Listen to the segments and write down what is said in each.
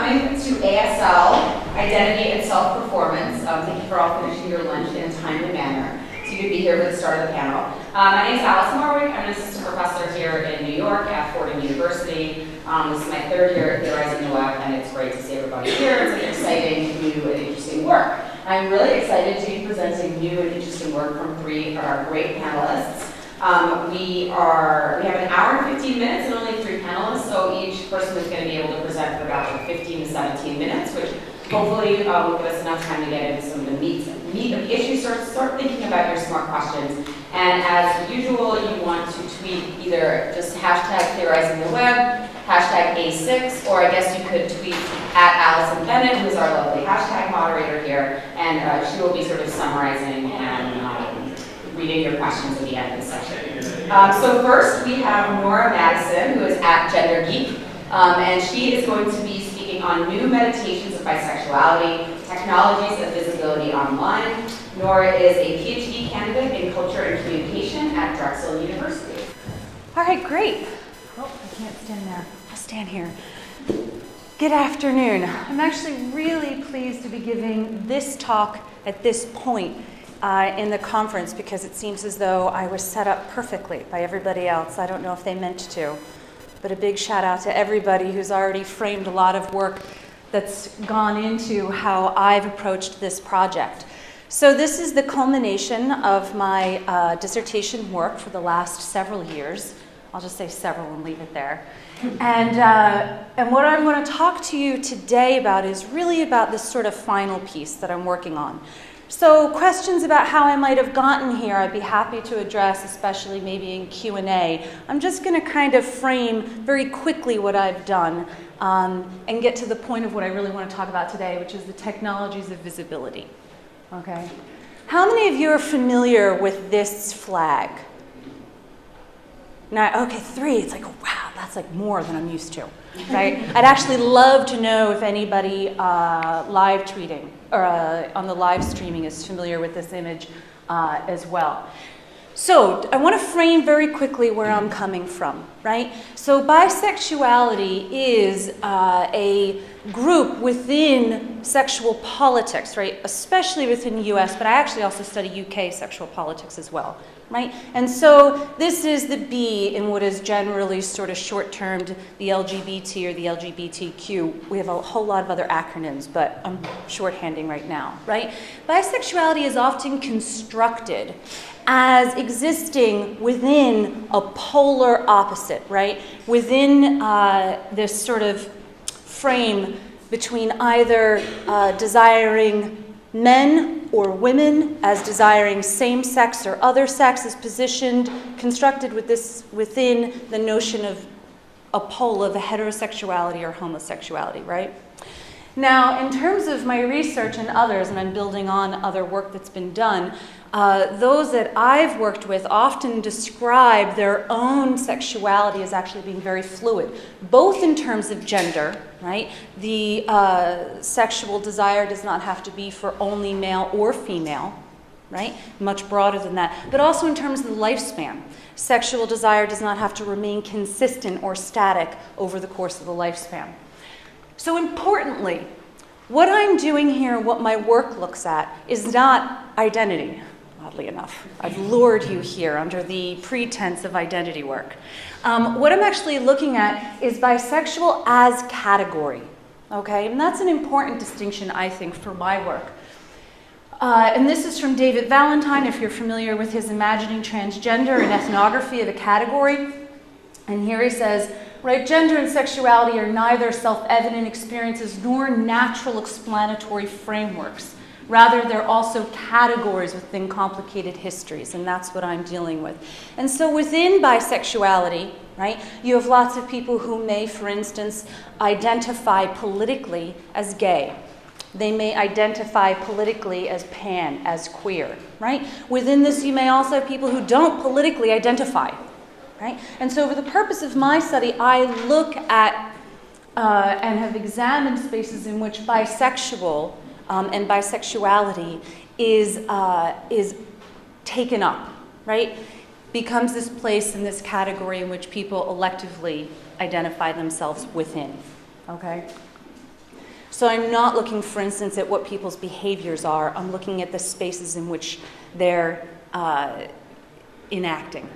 coming to ASL, Identity and Self-Performance. Thank you for all finishing your lunch in a timely manner. So you could be here for the start of the panel. My name is Alison Marwick. I'm an assistant professor here in New York at Fordham University. This is my third year at Theorizing the Web, and it's great to see everybody here. It's an exciting, new, and interesting work. I'm really excited to be presenting new and interesting work from three of our great panelists. We have an hour and 15 minutes and only 3 panelists, so each person is going to be able to present for about 15 to 17 minutes, which hopefully will give us enough time to get into some of the meat of the issue, start thinking about your smart questions. And as usual, you want to tweet either just hashtag theorizing the web, hashtag A6, or I guess you could tweet at Alison Bennett, who's our lovely hashtag moderator here, and she will be sort of summarizing and reading your questions at the end of the session. So first, we have Nora Madison, who is at Gender Geek, and she is going to be speaking on new meditations of bisexuality, technologies of visibility online. Nora is a PhD candidate in culture and communication at Drexel University. All right, great. Oh, I can't stand there. I'll stand here. Good afternoon. I'm actually really pleased to be giving this talk at this point in the conference because it seems as though I was set up perfectly by everybody else. I don't know if they meant to, but a big shout out to everybody who's already framed a lot of work that's gone into how I've approached this project. So this is the culmination of my dissertation work for the last several years. I'll just say several and leave it there. And what I'm going to talk to you today about is really about this sort of final piece that I'm working on. So questions about how I might have gotten here, I'd be happy to address, especially maybe in Q&A. I'm just going to kind of frame very quickly what I've done and get to the point of what I really want to talk about today, which is the technologies of visibility. Okay. How many of you are familiar with this flag? Now, okay, 3. It's like, wow, that's like more than I'm used to, right? I'd actually love to know if anybody live tweeting or on the live streaming is familiar with this image as well. So I want to frame very quickly where I'm coming from, right? So bisexuality is a group within sexual politics, right? Especially within the US, but I actually also study UK sexual politics as well, right? And so this is the B in what is generally sort of short-termed the LGBT or the LGBTQ. We have a whole lot of other acronyms, but I'm shorthanding right now, right? Bisexuality is often constructed as existing within a polar opposite, right? Within this sort of frame between either desiring men or women as desiring same sex or other sex is positioned, constructed with this within the notion of a pole of heterosexuality or homosexuality, right? Now, in terms of my research and others, and I'm building on other work that's been done, those that I've worked with often describe their own sexuality as actually being very fluid, both in terms of gender, right? The sexual desire does not have to be for only male or female, right? Much broader than that, but also in terms of the lifespan. Sexual desire does not have to remain consistent or static over the course of the lifespan. So importantly, what I'm doing here, what my work looks at, is not identity, oddly enough. I've lured you here under the pretense of identity work. What I'm actually looking at is bisexual as category, okay? And that's an important distinction, I think, for my work. And this is from David Valentine, if you're familiar with his Imagining Transgender and Ethnography of a Category. And here he says, right, gender and sexuality are neither self-evident experiences nor natural explanatory frameworks. Rather, they're also categories within complicated histories, and that's what I'm dealing with. And so within bisexuality, right, you have lots of people who may, for instance, identify politically as gay. They may identify politically as pan, as queer, right? Within this, you may also have people who don't politically identify. Right? And so for the purpose of my study, I look at and have examined spaces in which bisexual and bisexuality is taken up, right? Becomes this place in this category in which people electively identify themselves within, okay? So I'm not looking, for instance, at what people's behaviors are. I'm looking at the spaces in which they're enacting.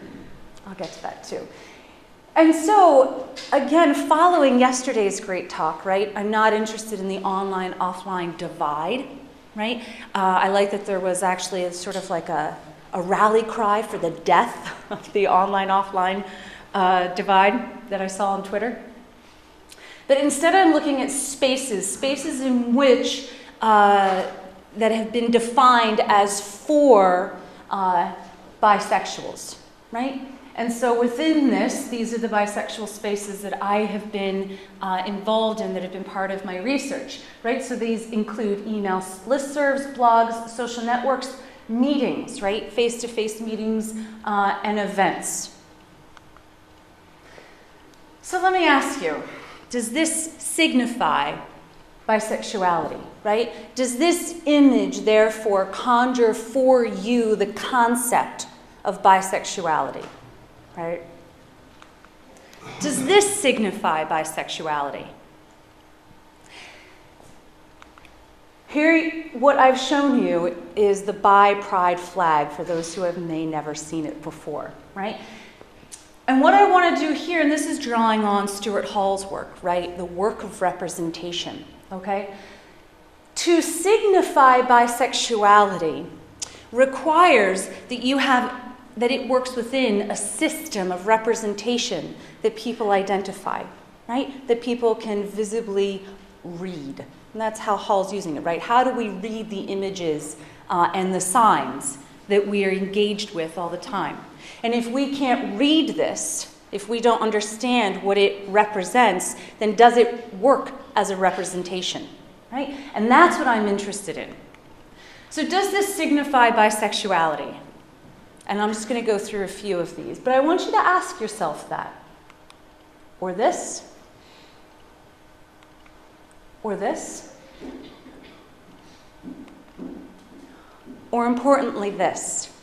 I'll get to that too. And so, again, following yesterday's great talk, right, I'm not interested in the online-offline divide, right? I like that there was actually a sort of like a rally cry for the death of the online-offline divide that I saw on Twitter. But instead I'm looking at spaces in which, that have been defined as for bisexuals, right? And so within this, these are the bisexual spaces that I have been involved in, that have been part of my research, right? So these include email listservs, blogs, social networks, meetings, right? Face-to-face meetings and events. So let me ask you, does this signify bisexuality, right? Does this image therefore conjure for you the concept of bisexuality, right? Does this signify bisexuality? Here, what I've shown you is the bi pride flag for those who may never seen it before, right? And what I want to do here, and this is drawing on Stuart Hall's work, right? The work of representation, okay? To signify bisexuality requires that it works within a system of representation that people identify, right? That people can visibly read. And that's how Hall's using it, right? How do we read the images and the signs that we are engaged with all the time? And if we can't read this, if we don't understand what it represents, then does it work as a representation, right? And that's what I'm interested in. So does this signify bisexuality? And I'm just going to go through a few of these. But I want you to ask yourself that. Or this. Or this. Or importantly, this.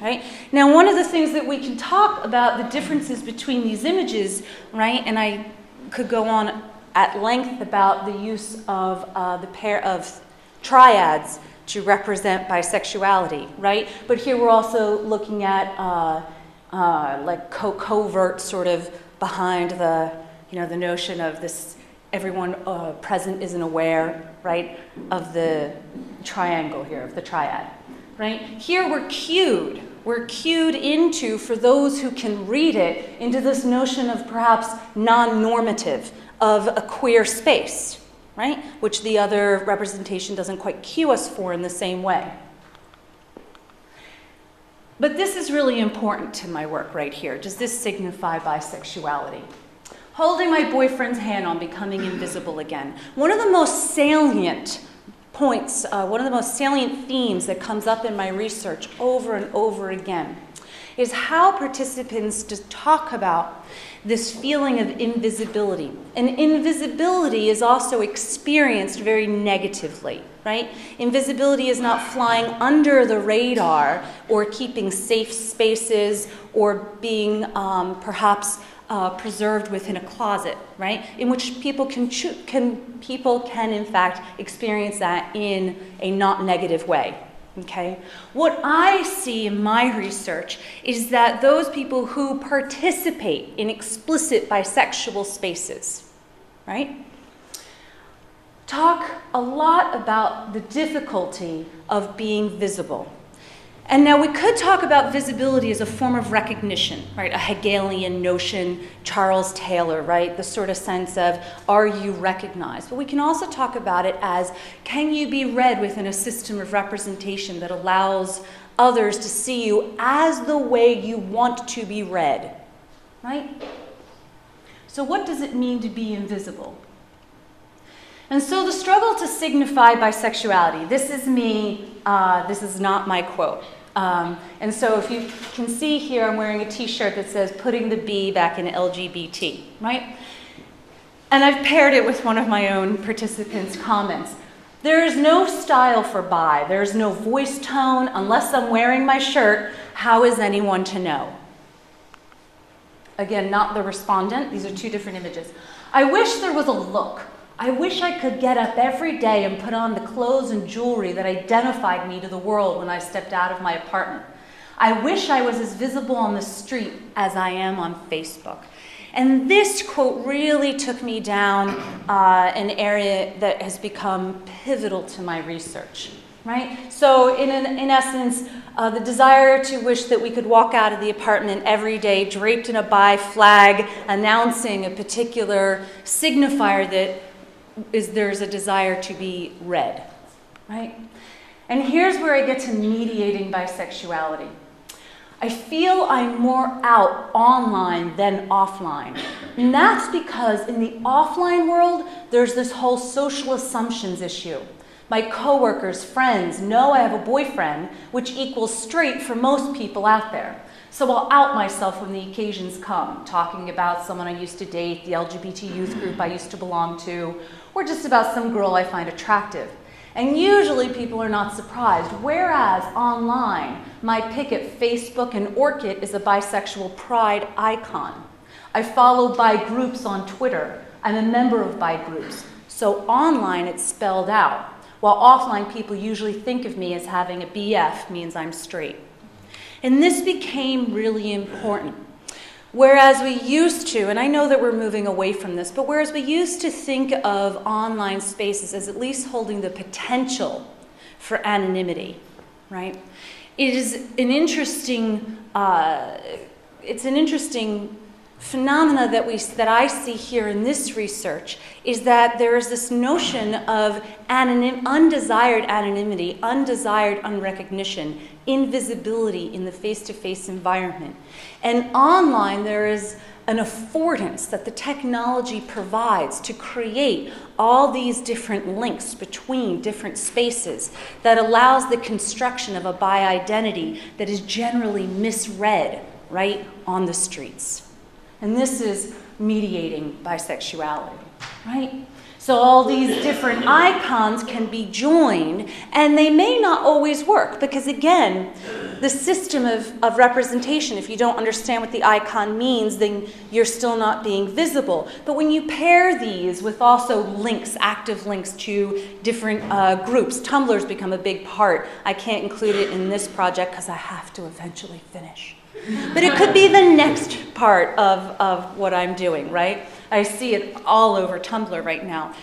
Right? Now, one of the things that we can talk about the differences between these images, right? And I could go on at length about the use of the pair of triads to represent bisexuality, right? But here we're also looking at like covert sort of behind the, the notion of this, everyone present isn't aware, right, of the triangle here, of the triad, right? Here we're cued into, for those who can read it, into this notion of perhaps non-normative, of a queer space, right? Which the other representation doesn't quite cue us for in the same way. But this is really important to my work right here. Does this signify bisexuality? Holding my boyfriend's hand on becoming invisible again. One of the most salient points, one of the most salient themes that comes up in my research over and over again is how participants just talk about this feeling of invisibility. And invisibility is also experienced very negatively, right? Invisibility is not flying under the radar or keeping safe spaces or being perhaps preserved within a closet, right? In which people can in fact experience that in a not negative way. Okay? What I see in my research is that those people who participate in explicit bisexual spaces, right, talk a lot about the difficulty of being visible. And now we could talk about visibility as a form of recognition, right? A Hegelian notion, Charles Taylor, right? The sort of sense of, are you recognized? But we can also talk about it as, can you be read within a system of representation that allows others to see you as the way you want to be read, right? So what does it mean to be invisible? And so the struggle to signify bisexuality, this is me, this is not my quote. And so if you can see here, I'm wearing a t-shirt that says, putting the B back in LGBT, right? And I've paired it with one of my own participants' comments. There is no style for bi. There's no voice tone. Unless I'm wearing my shirt, how is anyone to know? Again, not the respondent. These are two different images. I wish there was a look. I wish I could get up every day and put on the clothes and jewelry that identified me to the world when I stepped out of my apartment. I wish I was as visible on the street as I am on Facebook. And this quote really took me down an area that has become pivotal to my research, right? So in essence, the desire to wish that we could walk out of the apartment every day draped in a bi flag announcing a particular signifier that there's a desire to be read, right? And here's where I get to mediating bisexuality. I feel I'm more out online than offline. And that's because in the offline world, there's this whole social assumptions issue. My coworkers, friends know I have a boyfriend, which equals straight for most people out there. So I'll out myself when the occasions come, talking about someone I used to date, the LGBT youth group I used to belong to, or just about some girl I find attractive. And usually people are not surprised, whereas online, my pic at Facebook and Orchid is a bisexual pride icon. I follow bi groups on Twitter. I'm a member of bi groups. So online it's spelled out, while offline people usually think of me as having a BF, means I'm straight. And this became really important. Whereas we used to, and I know that we're moving away from this, but whereas we used to think of online spaces as at least holding the potential for anonymity, right? It is an interesting, phenomena that I see here in this research is that there is this notion of undesired anonymity, undesired unrecognition, invisibility in the face-to-face environment. And online, there is an affordance that the technology provides to create all these different links between different spaces that allows the construction of a bi identity that is generally misread right on the streets. And this is mediating bisexuality, right? So all these different icons can be joined, and they may not always work, because again, the system of representation, if you don't understand what the icon means, then you're still not being visible. But when you pair these with also links, active links to different groups, Tumblr's become a big part. I can't include it in this project because I have to eventually finish. But it could be the next part of what I'm doing, right? I see it all over Tumblr right now.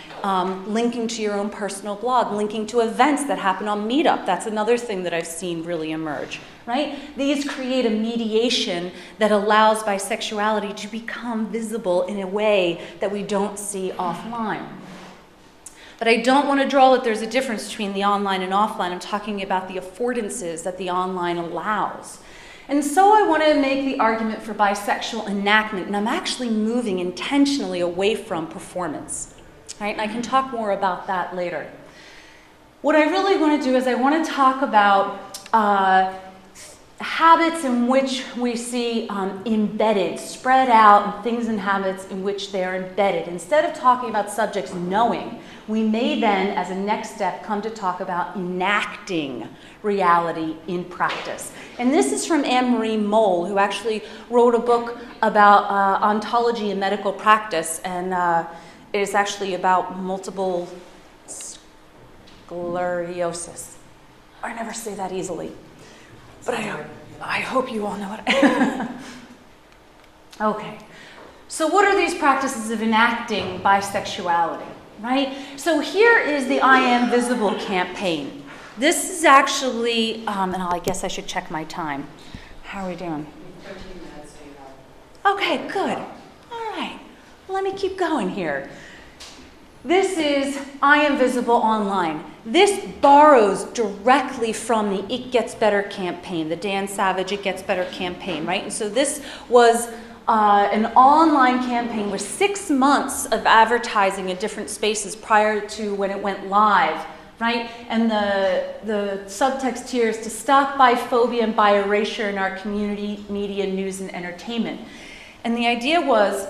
Linking to your own personal blog, linking to events that happen on Meetup. That's another thing that I've seen really emerge, right? These create a mediation that allows bisexuality to become visible in a way that we don't see offline. But I don't want to draw that there's a difference between the online and offline. I'm talking about the affordances that the online allows. And so I want to make the argument for bisexual enactment, and I'm actually moving intentionally away from performance, right? And I can talk more about that later. What I really want to do is I want to talk about habits in which we see embedded, spread out, and things and habits in which they are embedded. Instead of talking about subjects knowing, we may then, as a next step, come to talk about enacting reality in practice. And this is from Anne-Marie Moll, who actually wrote a book about ontology in medical practice, and it is actually about multiple sclerosis. I never say that easily, but I hope you all know it. Okay, so what are these practices of enacting bisexuality, right? So here is the I Am Visible campaign. This is actually, and I guess I should check my time. How are we doing? 13 minutes, do you have? Okay, good. All right, let me keep going here. This is I Am Visible Online. This borrows directly from the It Gets Better campaign, the Dan Savage It Gets Better campaign, right? And so this was an online campaign with 6 months of advertising in different spaces prior to when it went live, right? And the subtext here is to stop biphobia and bi-erasure in our community, media, news, and entertainment. And the idea was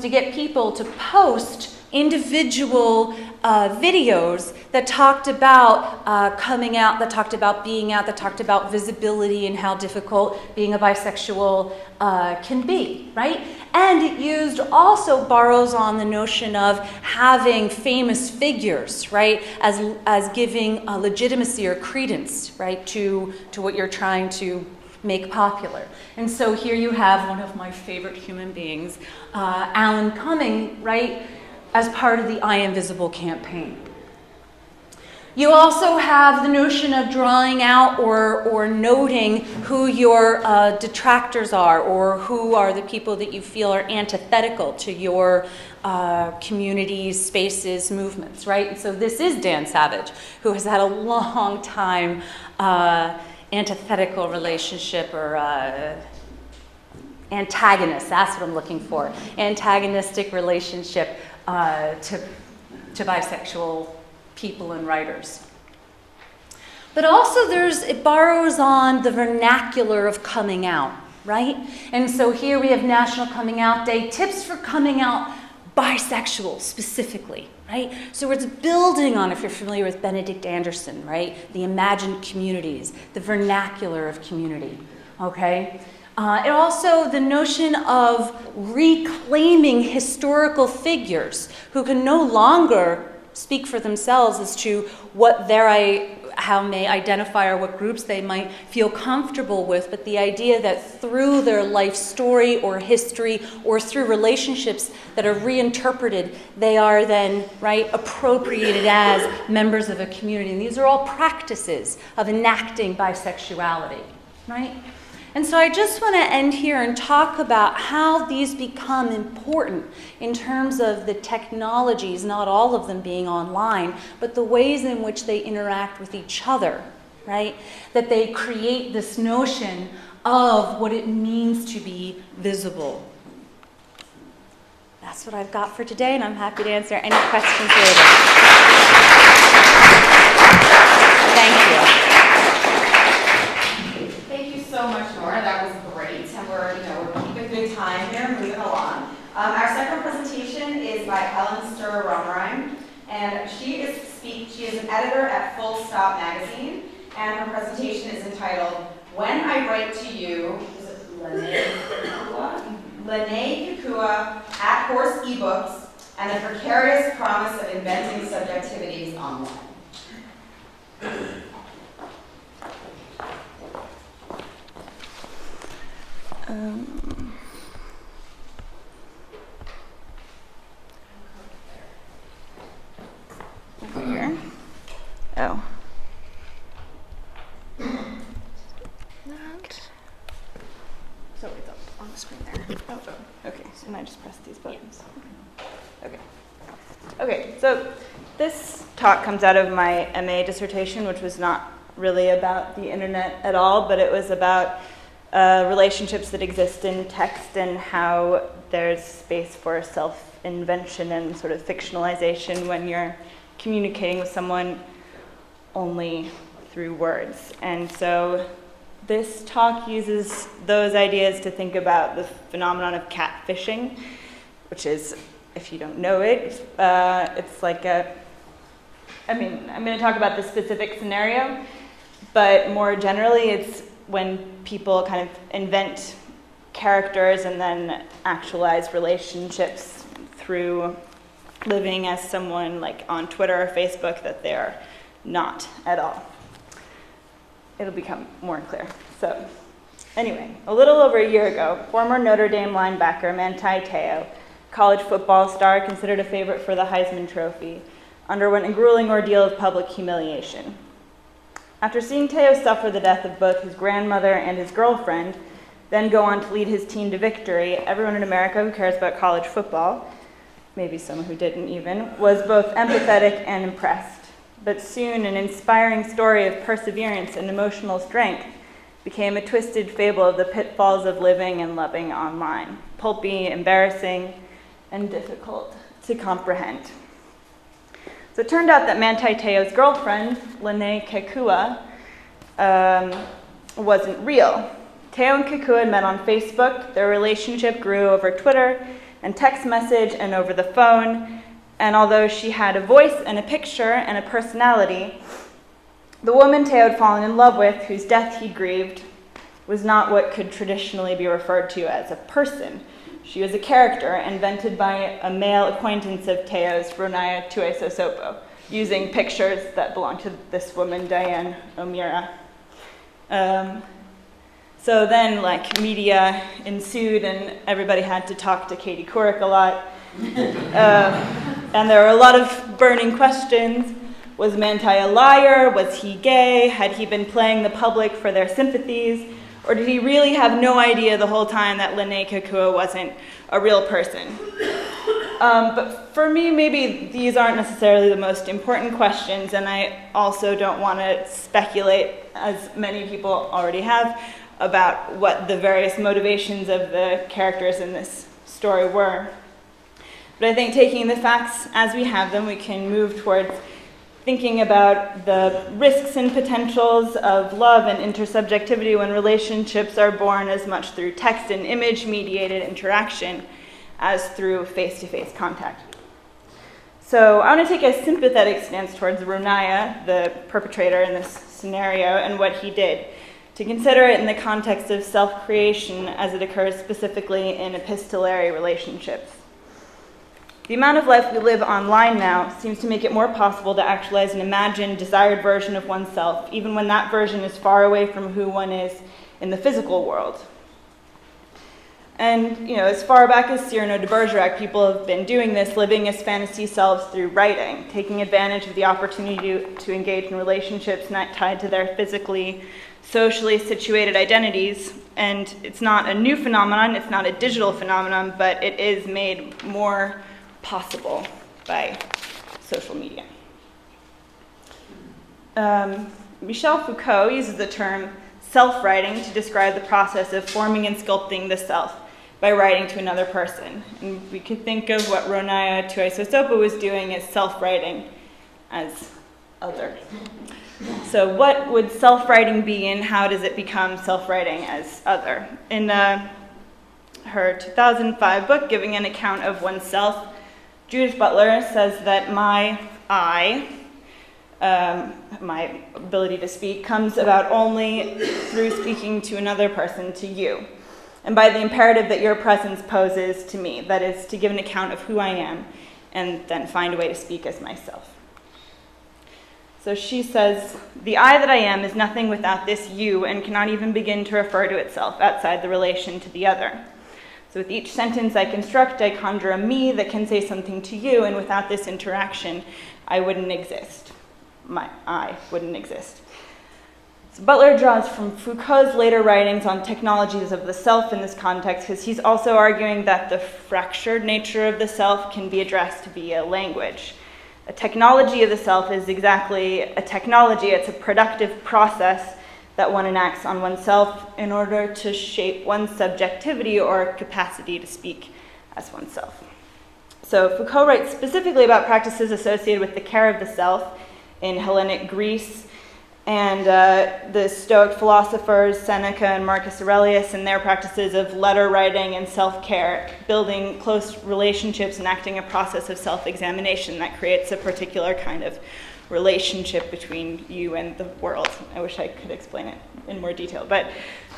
to get people to post individual videos that talked about coming out, that talked about being out, that talked about visibility and how difficult being a bisexual can be, right? And it also borrows on the notion of having famous figures, right, as giving legitimacy or credence, right, to what you're trying to make popular. And so here you have one of my favorite human beings, Alan Cumming, right, as part of the I Am Visible campaign. You also have the notion of drawing out or noting who your detractors are, or who are the people that you feel are antithetical to your communities, spaces, movements, right? And so this is Dan Savage, who has had a long time antithetical relationship, or antagonist, that's what I'm looking for, antagonistic relationship to bisexual people and writers. But also it borrows on the vernacular of coming out, right? And so here we have National Coming Out Day, tips for coming out bisexual specifically, right? So it's building on, if you're familiar with Benedict Anderson, right? The imagined communities, the vernacular of community, okay? And also the notion of reclaiming historical figures who can no longer speak for themselves as to what how they identify or what groups they might feel comfortable with, but the idea that through their life story or history or through relationships that are reinterpreted, they are then, right, appropriated as members of a community. And these are all practices of enacting bisexuality, right? And so I just want to end here and talk about how these become important in terms of the technologies, not all of them being online, but the ways in which they interact with each other, right? That they create this notion of what it means to be visible. That's what I've got for today, and I'm happy to answer any questions later. Thank you. So much, Nora. That was great, and we're keeping good time here, moving along. Our second presentation is by Helen Stuhr-Rommereim, and she is an editor at Full Stop magazine, and her presentation is entitled "When I Write to You." Is it Lennay, Kekua, At Horse eBooks, and the Precarious Promise of Inventing Subjectivities Online. Over here. Oh. So it's up on the screen there. Oh, okay. So now I just press these buttons. Okay. Okay, so this talk comes out of my MA dissertation, which was not really about the internet at all, but it was about relationships that exist in text and how there's space for self-invention and sort of fictionalization when you're communicating with someone only through words. And so this talk uses those ideas to think about the phenomenon of catfishing, which is, if you don't know it, it's like I'm going to talk about this specific scenario, but more generally it's when people kind of invent characters and then actualize relationships through living as someone like on Twitter or Facebook that they're not at all. It'll become more clear. So anyway, a little over a year ago, former Notre Dame linebacker Manti Te'o, college football star considered a favorite for the Heisman Trophy, underwent a grueling ordeal of public humiliation. After seeing Te'o suffer the death of both his grandmother and his girlfriend, then go on to lead his team to victory, everyone in America who cares about college football, maybe some who didn't even, was both empathetic and impressed. But soon an inspiring story of perseverance and emotional strength became a twisted fable of the pitfalls of living and loving online, pulpy, embarrassing, and difficult to comprehend. So it turned out that Manti Te'o's girlfriend, Lennay Kekua, wasn't real. Te'o and Kekua had met on Facebook. Their relationship grew over Twitter and text message and over the phone. And although she had a voice and a picture and a personality, the woman Teo had fallen in love with, whose death he grieved, was not what could traditionally be referred to as a person. She was a character invented by a male acquaintance of Teo's, Ronaya Tuesosopo, using pictures that belonged to this woman, Diane O'Meara. So then, like, media ensued, and everybody had to talk to Katie Couric a lot. And there were a lot of burning questions. Was Manti a liar? Was he gay? Had he been playing the public for their sympathies? Or did he really have no idea the whole time that Lennay Kekua wasn't a real person? But for me, maybe these aren't necessarily the most important questions, and I also don't want to speculate, as many people already have, about what the various motivations of the characters in this story were. But I think taking the facts as we have them, we can move towards thinking about the risks and potentials of love and intersubjectivity when relationships are born as much through text and image-mediated interaction as through face-to-face contact. So I want to take a sympathetic stance towards Ronaya, the perpetrator in this scenario, and what he did, to consider it in the context of self-creation as it occurs specifically in epistolary relationships. The amount of life we live online now seems to make it more possible to actualize an imagined, desired version of oneself, even when that version is far away from who one is in the physical world. And, as far back as Cyrano de Bergerac, people have been doing this, living as fantasy selves through writing, taking advantage of the opportunity to engage in relationships not tied to their physically, socially situated identities. And it's not a new phenomenon, it's not a digital phenomenon, but it is made more possible by social media. Michel Foucault uses the term self-writing to describe the process of forming and sculpting the self by writing to another person. And we could think of what Ronaya Tuesosopo was doing as self-writing as other. So what would self-writing be, and how does it become self-writing as other? In her 2005 book, Giving an Account of Oneself, Judith Butler says that my I, my ability to speak, comes about only through speaking to another person, to you, and by the imperative that your presence poses to me, that is, to give an account of who I am, and then find a way to speak as myself. So she says, the I that I am is nothing without this you, and cannot even begin to refer to itself outside the relation to the other. So with each sentence I construct, I conjure a me that can say something to you, and without this interaction, I wouldn't exist. My I wouldn't exist. So Butler draws from Foucault's later writings on technologies of the self in this context, because he's also arguing that the fractured nature of the self can be addressed via language. A technology of the self is exactly a technology. It's a productive process that one enacts on oneself in order to shape one's subjectivity or capacity to speak as oneself. So Foucault writes specifically about practices associated with the care of the self in Hellenic Greece, and the Stoic philosophers Seneca and Marcus Aurelius and their practices of letter writing and self-care, building close relationships, enacting a process of self-examination that creates a particular kind of relationship between you and the world. I wish I could explain it in more detail. But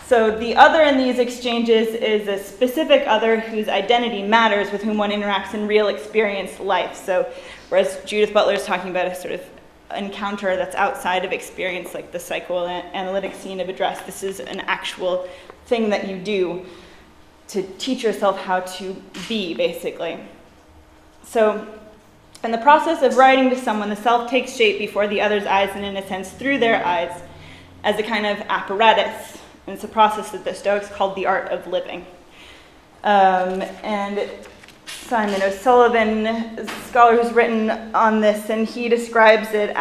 so the other in these exchanges is a specific other whose identity matters, with whom one interacts in real experienced life. So whereas Judith Butler is talking about a sort of encounter that's outside of experience, like the psychoanalytic scene of address, this is an actual thing that you do to teach yourself how to be, basically. So in the process of writing to someone, the self takes shape before the other's eyes, and in a sense through their eyes, as a kind of apparatus. And it's a process that the Stoics called the art of living. And Simon O'Sullivan is a scholar who's written on this, and he describes the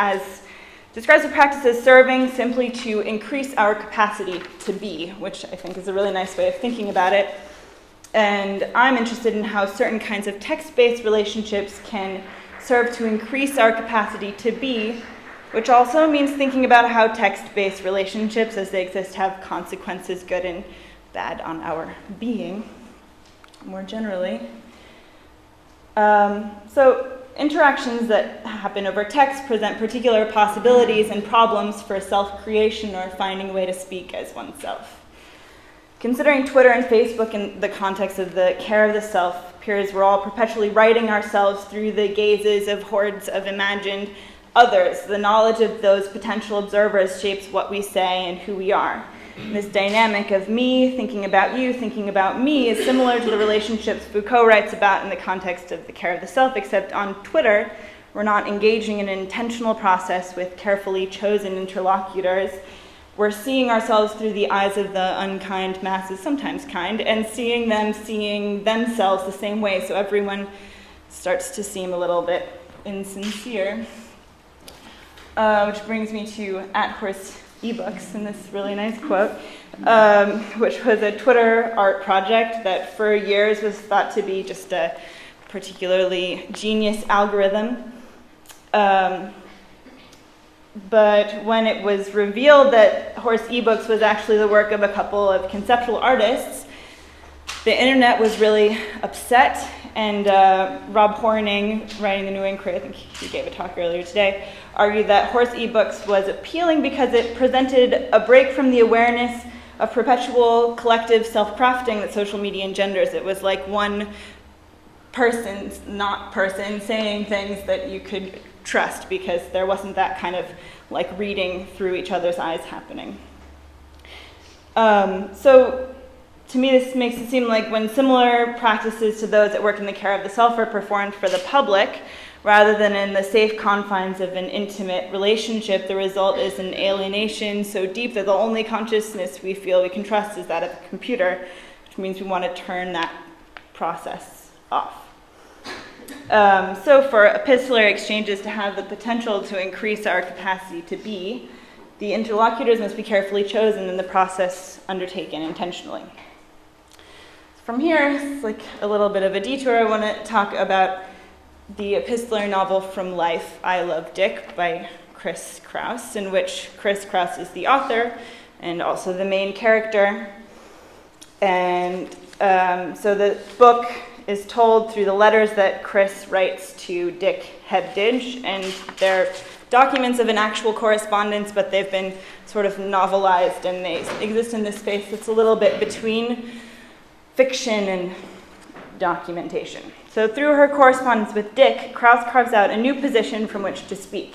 practice as serving simply to increase our capacity to be, which I think is a really nice way of thinking about it. And I'm interested in how certain kinds of text-based relationships can serve to increase our capacity to be, which also means thinking about how text-based relationships, as they exist, have consequences, good and bad, on our being, more generally. So interactions that happen over text present particular possibilities and problems for self-creation or finding a way to speak as oneself. Considering Twitter and Facebook in the context of the care of the self appears we're all perpetually writing ourselves through the gazes of hordes of imagined others. The knowledge of those potential observers shapes what we say and who we are. And this dynamic of me thinking about you, thinking about me is similar to the relationships Foucault writes about in the context of the care of the self, except on Twitter, we're not engaging in an intentional process with carefully chosen interlocutors. We're seeing ourselves through the eyes of the unkind masses, sometimes kind, and seeing them seeing themselves the same way, so everyone starts to seem a little bit insincere. Which brings me to @Horse eBooks and this really nice quote, which was a Twitter art project that for years was thought to be just a particularly genius algorithm. But when it was revealed that Horse eBooks was actually the work of a couple of conceptual artists, the internet was really upset, and Rob Horning, writing the New Inquiry, I think he gave a talk earlier today, argued that Horse eBooks was appealing because it presented a break from the awareness of perpetual collective self-crafting that social media engenders. It was like one person's not person saying things that you could trust because there wasn't that kind of like reading through each other's eyes happening. So to me, this makes it seem like when similar practices to those that work in the care of the self are performed for the public, rather than in the safe confines of an intimate relationship, the result is an alienation so deep that the only consciousness we feel we can trust is that of the computer, which means we want to turn that process off. So for epistolary exchanges to have the potential to increase our capacity to be, the interlocutors must be carefully chosen and the process undertaken intentionally. From here, it's like a little bit of a detour. I want to talk about the epistolary novel From Life, I Love Dick by Chris Kraus, in which Chris Kraus is the author and also the main character. And so the book is told through the letters that Chris writes to Dick Hebdige, and they're documents of an actual correspondence, but they've been sort of novelized, and they exist in this space that's a little bit between fiction and documentation. So through her correspondence with Dick, Kraus carves out a new position from which to speak.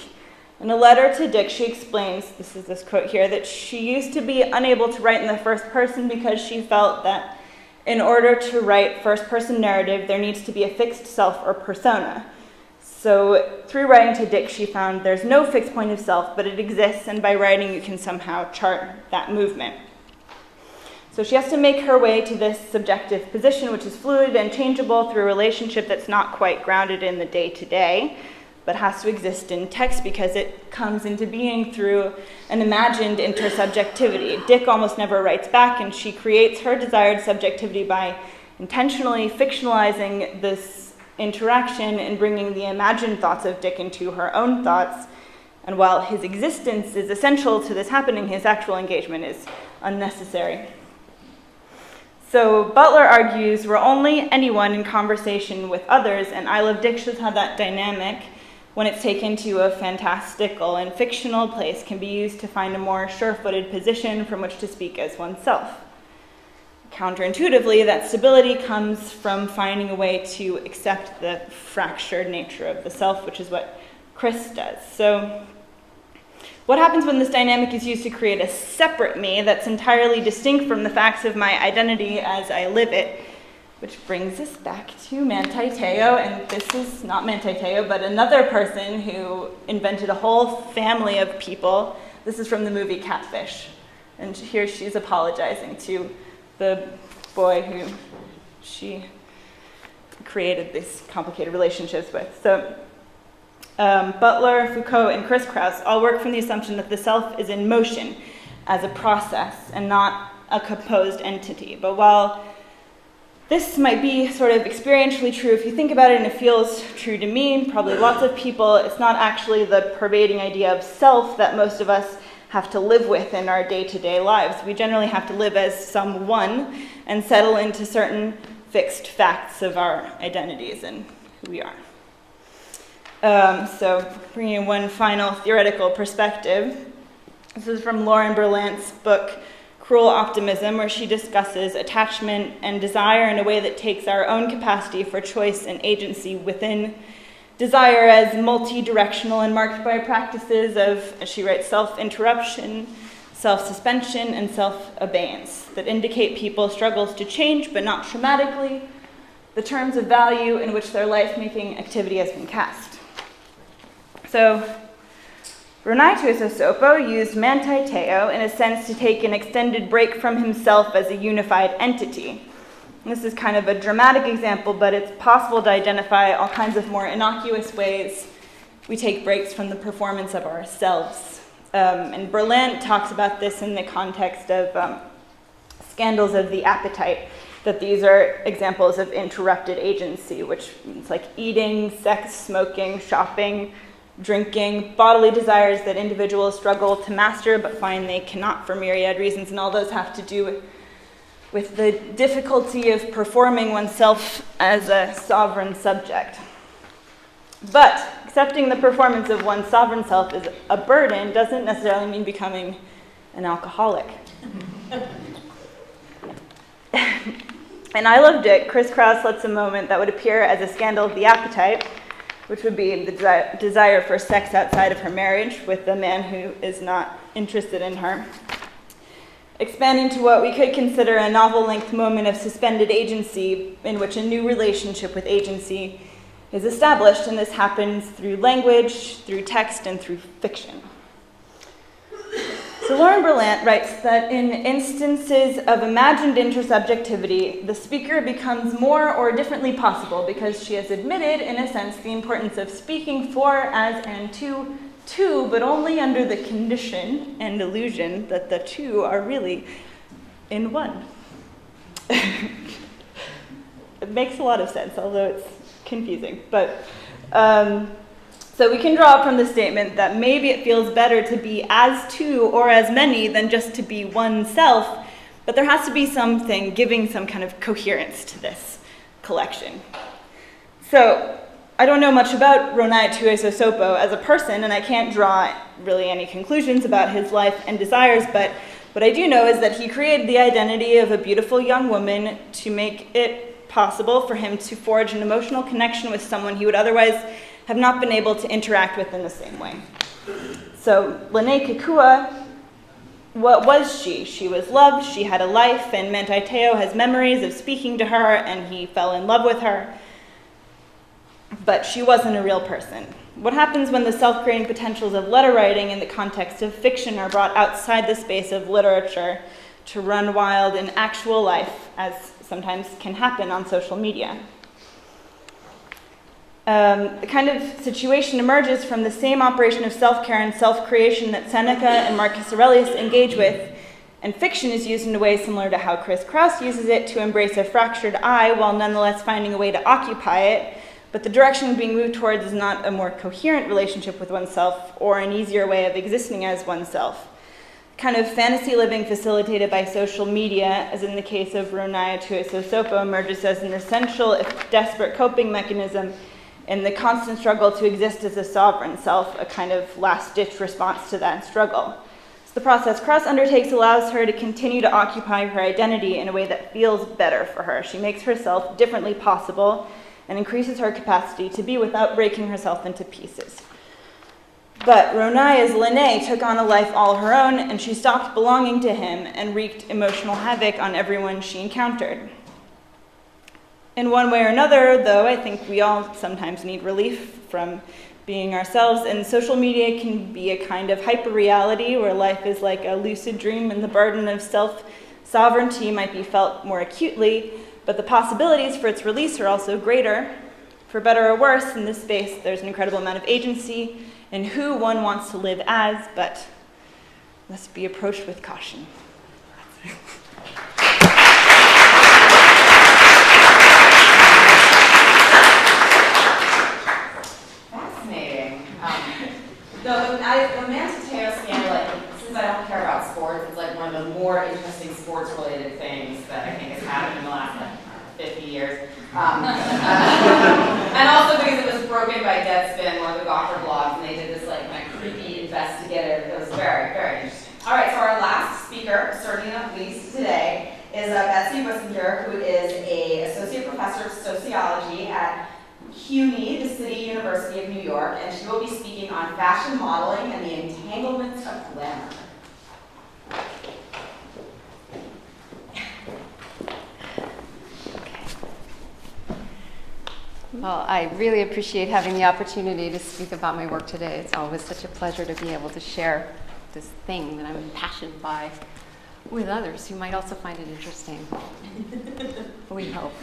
In a letter to Dick, she explains, this is this quote here, that she used to be unable to write in the first person because she felt that in order to write first-person narrative, there needs to be a fixed self or persona. So through writing to Dick, she found there's no fixed point of self, but it exists, and by writing, you can somehow chart that movement. So she has to make her way to this subjective position, which is fluid and changeable through a relationship that's not quite grounded in the day-to-day, but has to exist in text because it comes into being through an imagined intersubjectivity. Dick almost never writes back, and she creates her desired subjectivity by intentionally fictionalizing this interaction and bringing the imagined thoughts of Dick into her own thoughts. And while his existence is essential to this happening, his actual engagement is unnecessary. So Butler argues we're only anyone in conversation with others, and I Love Dick shows how that dynamic, when it's taken to a fantastical and fictional place, can be used to find a more sure-footed position from which to speak as oneself. Counterintuitively, that stability comes from finding a way to accept the fractured nature of the self, which is what Chris does. So what happens when this dynamic is used to create a separate me that's entirely distinct from the facts of my identity as I live it? Which brings us back to Manti Te'o, and this is not Manti Te'o, but another person who invented a whole family of people. This is from the movie Catfish, and here she's apologizing to the boy who she created these complicated relationships with. So Butler, Foucault, and Chris Kraus all work from the assumption that the self is in motion as a process and not a composed entity. But while this might be sort of experientially true if you think about it, and it feels true to me, probably lots of people, it's not actually the pervading idea of self that most of us have to live with in our day-to-day lives. We generally have to live as someone and settle into certain fixed facts of our identities and who we are. So bringing in one final theoretical perspective. This is from Lauren Berlant's book, Cruel Optimism, where she discusses attachment and desire in a way that takes our own capacity for choice and agency within desire as multi-directional and marked by practices of, as she writes, self-interruption, self-suspension, and self-abeyance that indicate people's struggles to change, but not traumatically, the terms of value in which their life-making activity has been cast. So, Lennay used manti teo in a sense to take an extended break from himself as a unified entity. And this is kind of a dramatic example, but it's possible to identify all kinds of more innocuous ways we take breaks from the performance of ourselves. And Berlant talks about this in the context of scandals of the appetite, that these are examples of interrupted agency, which means like eating, sex, smoking, shopping, drinking, bodily desires that individuals struggle to master but find they cannot for myriad reasons, and all those have to do with the difficulty of performing oneself as a sovereign subject. But accepting the performance of one's sovereign self as a burden doesn't necessarily mean becoming an alcoholic. And I loved it. Chris Kraus lets a moment that would appear as a scandal of the appetite, which would be the desire for sex outside of her marriage with a man who is not interested in her, expand into what we could consider a novel-length moment of suspended agency in which a new relationship with agency is established, and this happens through language, through text, and through fiction. So Lauren Berlant writes that in instances of imagined intersubjectivity, the speaker becomes more or differently possible because she has admitted, in a sense, the importance of speaking for, as, and to, but only under the condition and illusion that the two are really in one. It makes a lot of sense, although it's confusing. But so we can draw from the statement that maybe it feels better to be as two or as many than just to be oneself, but there has to be something giving some kind of coherence to this collection. So I don't know much about Lennay as a person, and I can't draw really any conclusions about his life and desires, but what I do know is that he created the identity of a beautiful young woman to make it possible for him to forge an emotional connection with someone he would otherwise have not been able to interact with in the same way. So Lennay Kekua, what was she? She was loved, she had a life, and manti teo has memories of speaking to her, and he fell in love with her. But she wasn't a real person. What happens when the self-creating potentials of letter writing in the context of fiction are brought outside the space of literature to run wild in actual life, as sometimes can happen on social media? The kind of situation emerges from the same operation of self-care and self-creation that Seneca and Marcus Aurelius engage with, and fiction is used in a way similar to how Chris Kraus uses it to embrace a fractured I while nonetheless finding a way to occupy it, but the direction being moved towards is not a more coherent relationship with oneself or an easier way of existing as oneself. Kind of fantasy living facilitated by social media, as in the case of Lennay emerges as an essential, if desperate, coping mechanism in the constant struggle to exist as a sovereign self, a kind of last-ditch response to that struggle. So the process Kraus undertakes allows her to continue to occupy her identity in a way that feels better for her. She makes herself differently possible and increases her capacity to be without breaking herself into pieces. But Lennay as Lennay took on a life all her own, and she stopped belonging to him and wreaked emotional havoc on everyone she encountered. In one way or another, though, I think we all sometimes need relief from being ourselves, and social media can be a kind of hyper-reality where life is like a lucid dream and the burden of self-sovereignty might be felt more acutely, but the possibilities for its release are also greater. For better or worse, in this space, there's an incredible amount of agency in who one wants to live as, but must be approached with caution. The manti teo scandal, since I don't care about sports, it's like one of the more interesting sports-related things that I think has happened in the last 50 years. And also because it was broken broken by Deadspin, one of the Gawker blogs, and they did this like kind of creepy investigative. It was very, very interesting. All right, so our last speaker, certainly not least today, is Betsy Wissinger, who is an associate professor of sociology at CUNY, the City University of New York, and she will be speaking on fashion modeling and the entanglements of glamour. Well, I really appreciate having the opportunity to speak about my work today. It's always such a pleasure to be able to share this thing that I'm impassioned by with others who might also find it interesting. We hope.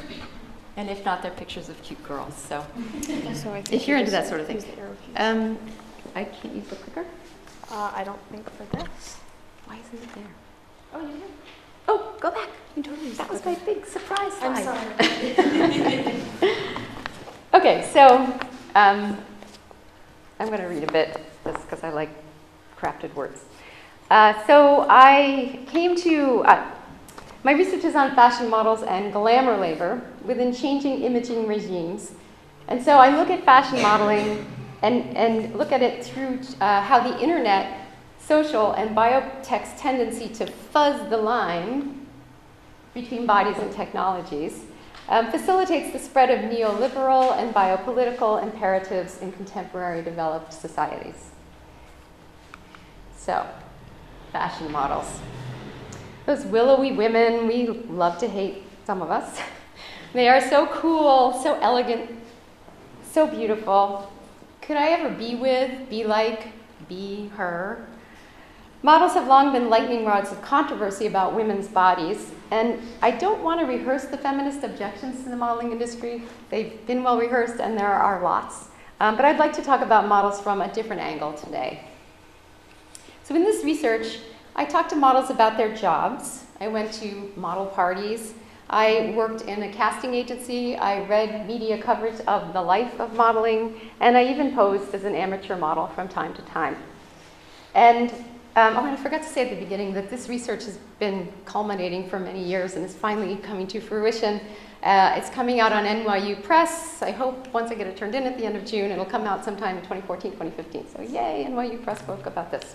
And if not, they're pictures of cute girls. So if you're into that sort of thing. I can't use the clicker? I don't think for this. Why isn't it there? Oh, you did? Oh, go back. You totally used That was my big surprise slide. I'm sorry. Okay, so I'm going to read a bit just because I like crafted words. So I came to, my research is on fashion models and glamour labor within changing imaging regimes. And so I look at fashion modeling and look at it through how the internet, social, and biotech's tendency to fuzz the line between bodies and technologies facilitates the spread of neoliberal and biopolitical imperatives in contemporary developed societies. So, fashion models. Those willowy women, we love to hate, some of us. They are so cool, so elegant, so beautiful. Could I ever be with, be like, be her? Models have long been lightning rods of controversy about women's bodies, and I don't want to rehearse the feminist objections to the modeling industry. They've been well rehearsed, and there are lots. But I'd like to talk about models from a different angle today. So in this research, I talked to models about their jobs. I went to model parties. I worked in a casting agency. I read media coverage of the life of modeling, and I even posed as an amateur model from time to time. And I forgot to say at the beginning that this research has been culminating for many years and is finally coming to fruition. It's coming out on NYU Press. I hope once I get it turned in at the end of June, it'll come out sometime in 2014, 2015. So yay, NYU Press book about this.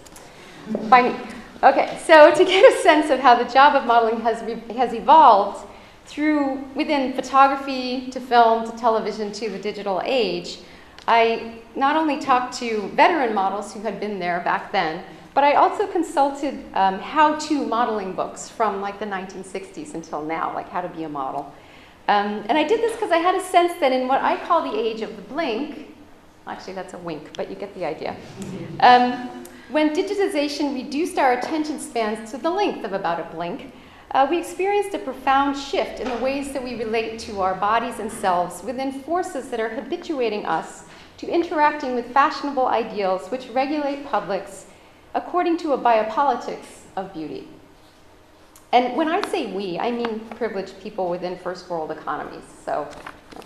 By me. Okay, so to get a sense of how the job of modeling has evolved within photography to film to television to the digital age, I not only talked to veteran models who had been there back then, but I also consulted how-to modeling books from like the 1960s until now, like how to be a model. And I did this because I had a sense that in what I call the age of the blink, actually that's a wink, but you get the idea. When digitization reduced our attention spans to the length of about a blink, we experienced a profound shift in the ways that we relate to our bodies and selves within forces that are habituating us to interacting with fashionable ideals which regulate publics according to a biopolitics of beauty. And when I say we, I mean privileged people within first world economies. So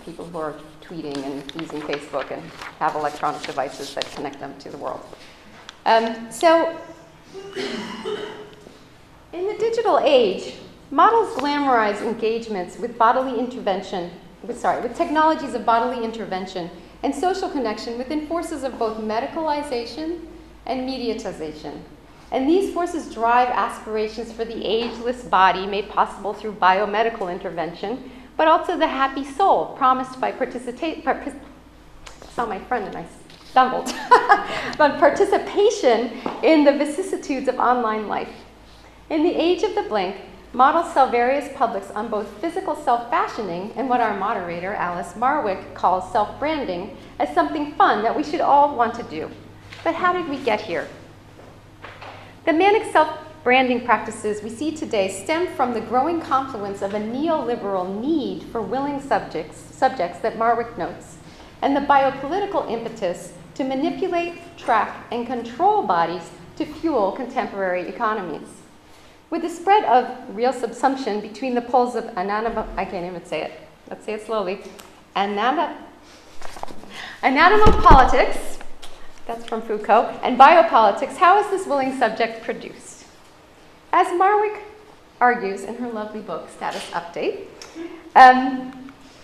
people who are tweeting and using Facebook and have electronic devices that connect them to the world. So in the digital age, models glamorize engagements with bodily intervention, with technologies of bodily intervention and social connection within forces of both medicalization and mediatization. And these forces drive aspirations for the ageless body made possible through biomedical intervention, but also the happy soul promised by saw my friend and I stumbled, but participation in the vicissitudes of online life. In the age of the blink, models sell various publics on both physical self-fashioning and what our moderator, Alice Marwick, calls self-branding as something fun that we should all want to do. But how did we get here? The manic self-branding practices we see today stem from the growing confluence of a neoliberal need for willing subjects that Marwick notes, and the biopolitical impetus to manipulate, track, and control bodies to fuel contemporary economies. With the spread of real subsumption between the poles of I can't even say it. Let's say it slowly. Anatomal politics, that's from Foucault, and biopolitics, how is this willing subject produced? As Marwick argues in her lovely book, Status Update,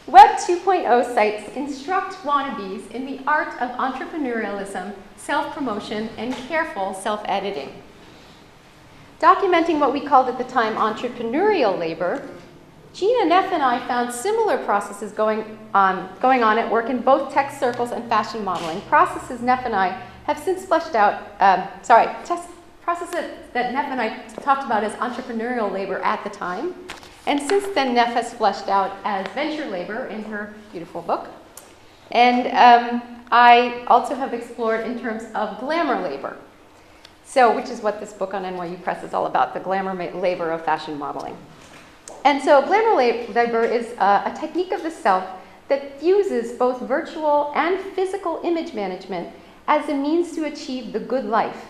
Web 2.0 sites instruct wannabes in the art of entrepreneurialism, self-promotion, and careful self-editing. Documenting what we called at the time entrepreneurial labor, Gina, Neff, and I found similar processes going on at work in both tech circles and fashion modeling. Processes Neff and I have since fleshed out, processes that Neff and I talked about as entrepreneurial labor at the time. And since then, Neff has fleshed out as venture labor in her beautiful book. And I also have explored in terms of glamour labor. So, which is what this book on NYU Press is all about, the glamour labor of fashion modeling. And so glamour labor is a technique of the self that fuses both virtual and physical image management as a means to achieve the good life.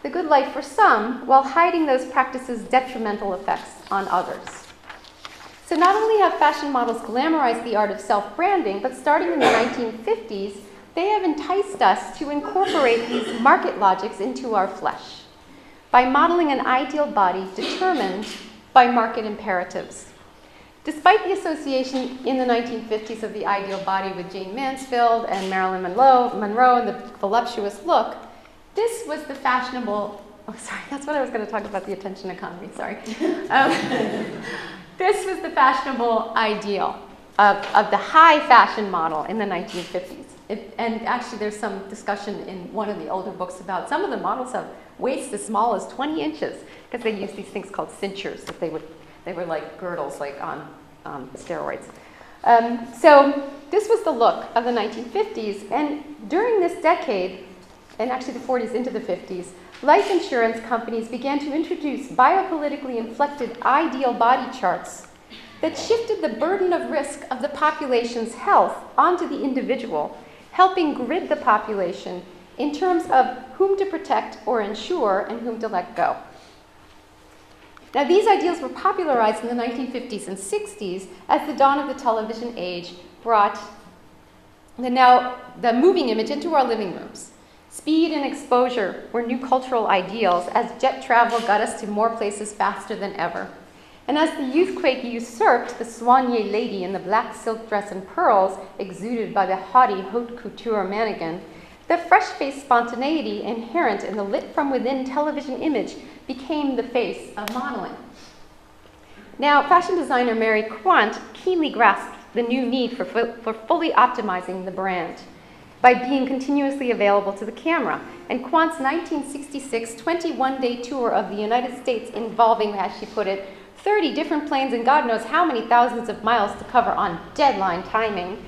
The good life for some, while hiding those practices' detrimental effects on others. So not only have fashion models glamorized the art of self-branding, but starting in the 1950s, they have enticed us to incorporate these market logics into our flesh by modeling an ideal body determined by market imperatives. Despite the association in the 1950s of the ideal body with Jane Mansfield and Marilyn Monroe and the voluptuous look, this was the fashionable, oh sorry, that's what I was going to talk about, the attention economy, sorry. This was the fashionable ideal of the high fashion model in the 1950s. And actually there's some discussion in one of the older books about some of the models have waists as small as 20 inches because they used these things called cinchers that they were like girdles, like on steroids. So this was the look of the 1950s, and during this decade, and actually the 40s into the 50s, life insurance companies began to introduce biopolitically inflected ideal body charts that shifted the burden of risk of the population's health onto the individual, helping grid the population in terms of whom to protect or insure and whom to let go. Now, these ideals were popularized in the 1950s and 60s as the dawn of the television age brought the moving image into our living rooms. Speed and exposure were new cultural ideals as jet travel got us to more places faster than ever. And as the youthquake usurped the soignée lady in the black silk dress and pearls exuded by the haughty haute couture mannequin, the fresh-faced spontaneity inherent in the lit-from-within television image became the face of modeling. Now, fashion designer Mary Quant keenly grasped the new need for fully optimizing the brand by being continuously available to the camera. And Quant's 1966 21-day tour of the United States involving, as she put it, 30 different planes and God knows how many thousands of miles to cover on deadline timing,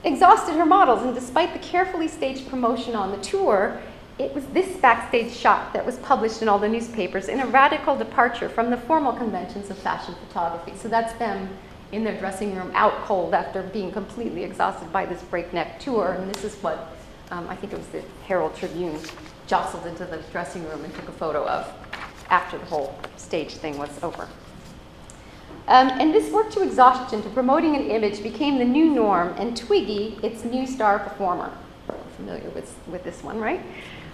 exhausted her models, and despite the carefully staged promotion on the tour, it was this backstage shot that was published in all the newspapers in a radical departure from the formal conventions of fashion photography. So that's them in their dressing room out cold after being completely exhausted by this breakneck tour, and this is what I think it was the Herald Tribune jostled into the dressing room and took a photo of after the whole stage thing was over. And this work to exhaustion to promoting an image became the new norm, and Twiggy, its new star performer. We're familiar with this one, right?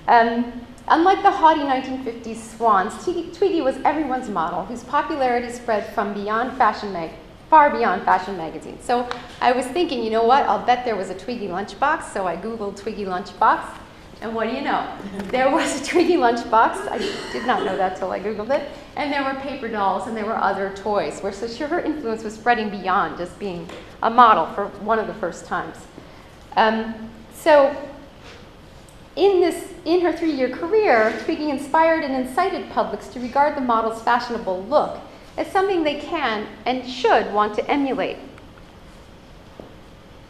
Unlike the haughty 1950s swans, Twiggy was everyone's model, whose popularity spread from far beyond fashion magazines. So I was thinking, you know what, I'll bet there was a Twiggy lunchbox, so I Googled Twiggy lunchbox, and what do you know? There was a Twiggy lunchbox. I did not know that till I Googled it. And there were paper dolls and there were other toys, where so her influence was spreading beyond just being a model for one of the first times. So in her 3-year career, Twiggy inspired and incited publics to regard the model's fashionable look as something they can and should want to emulate.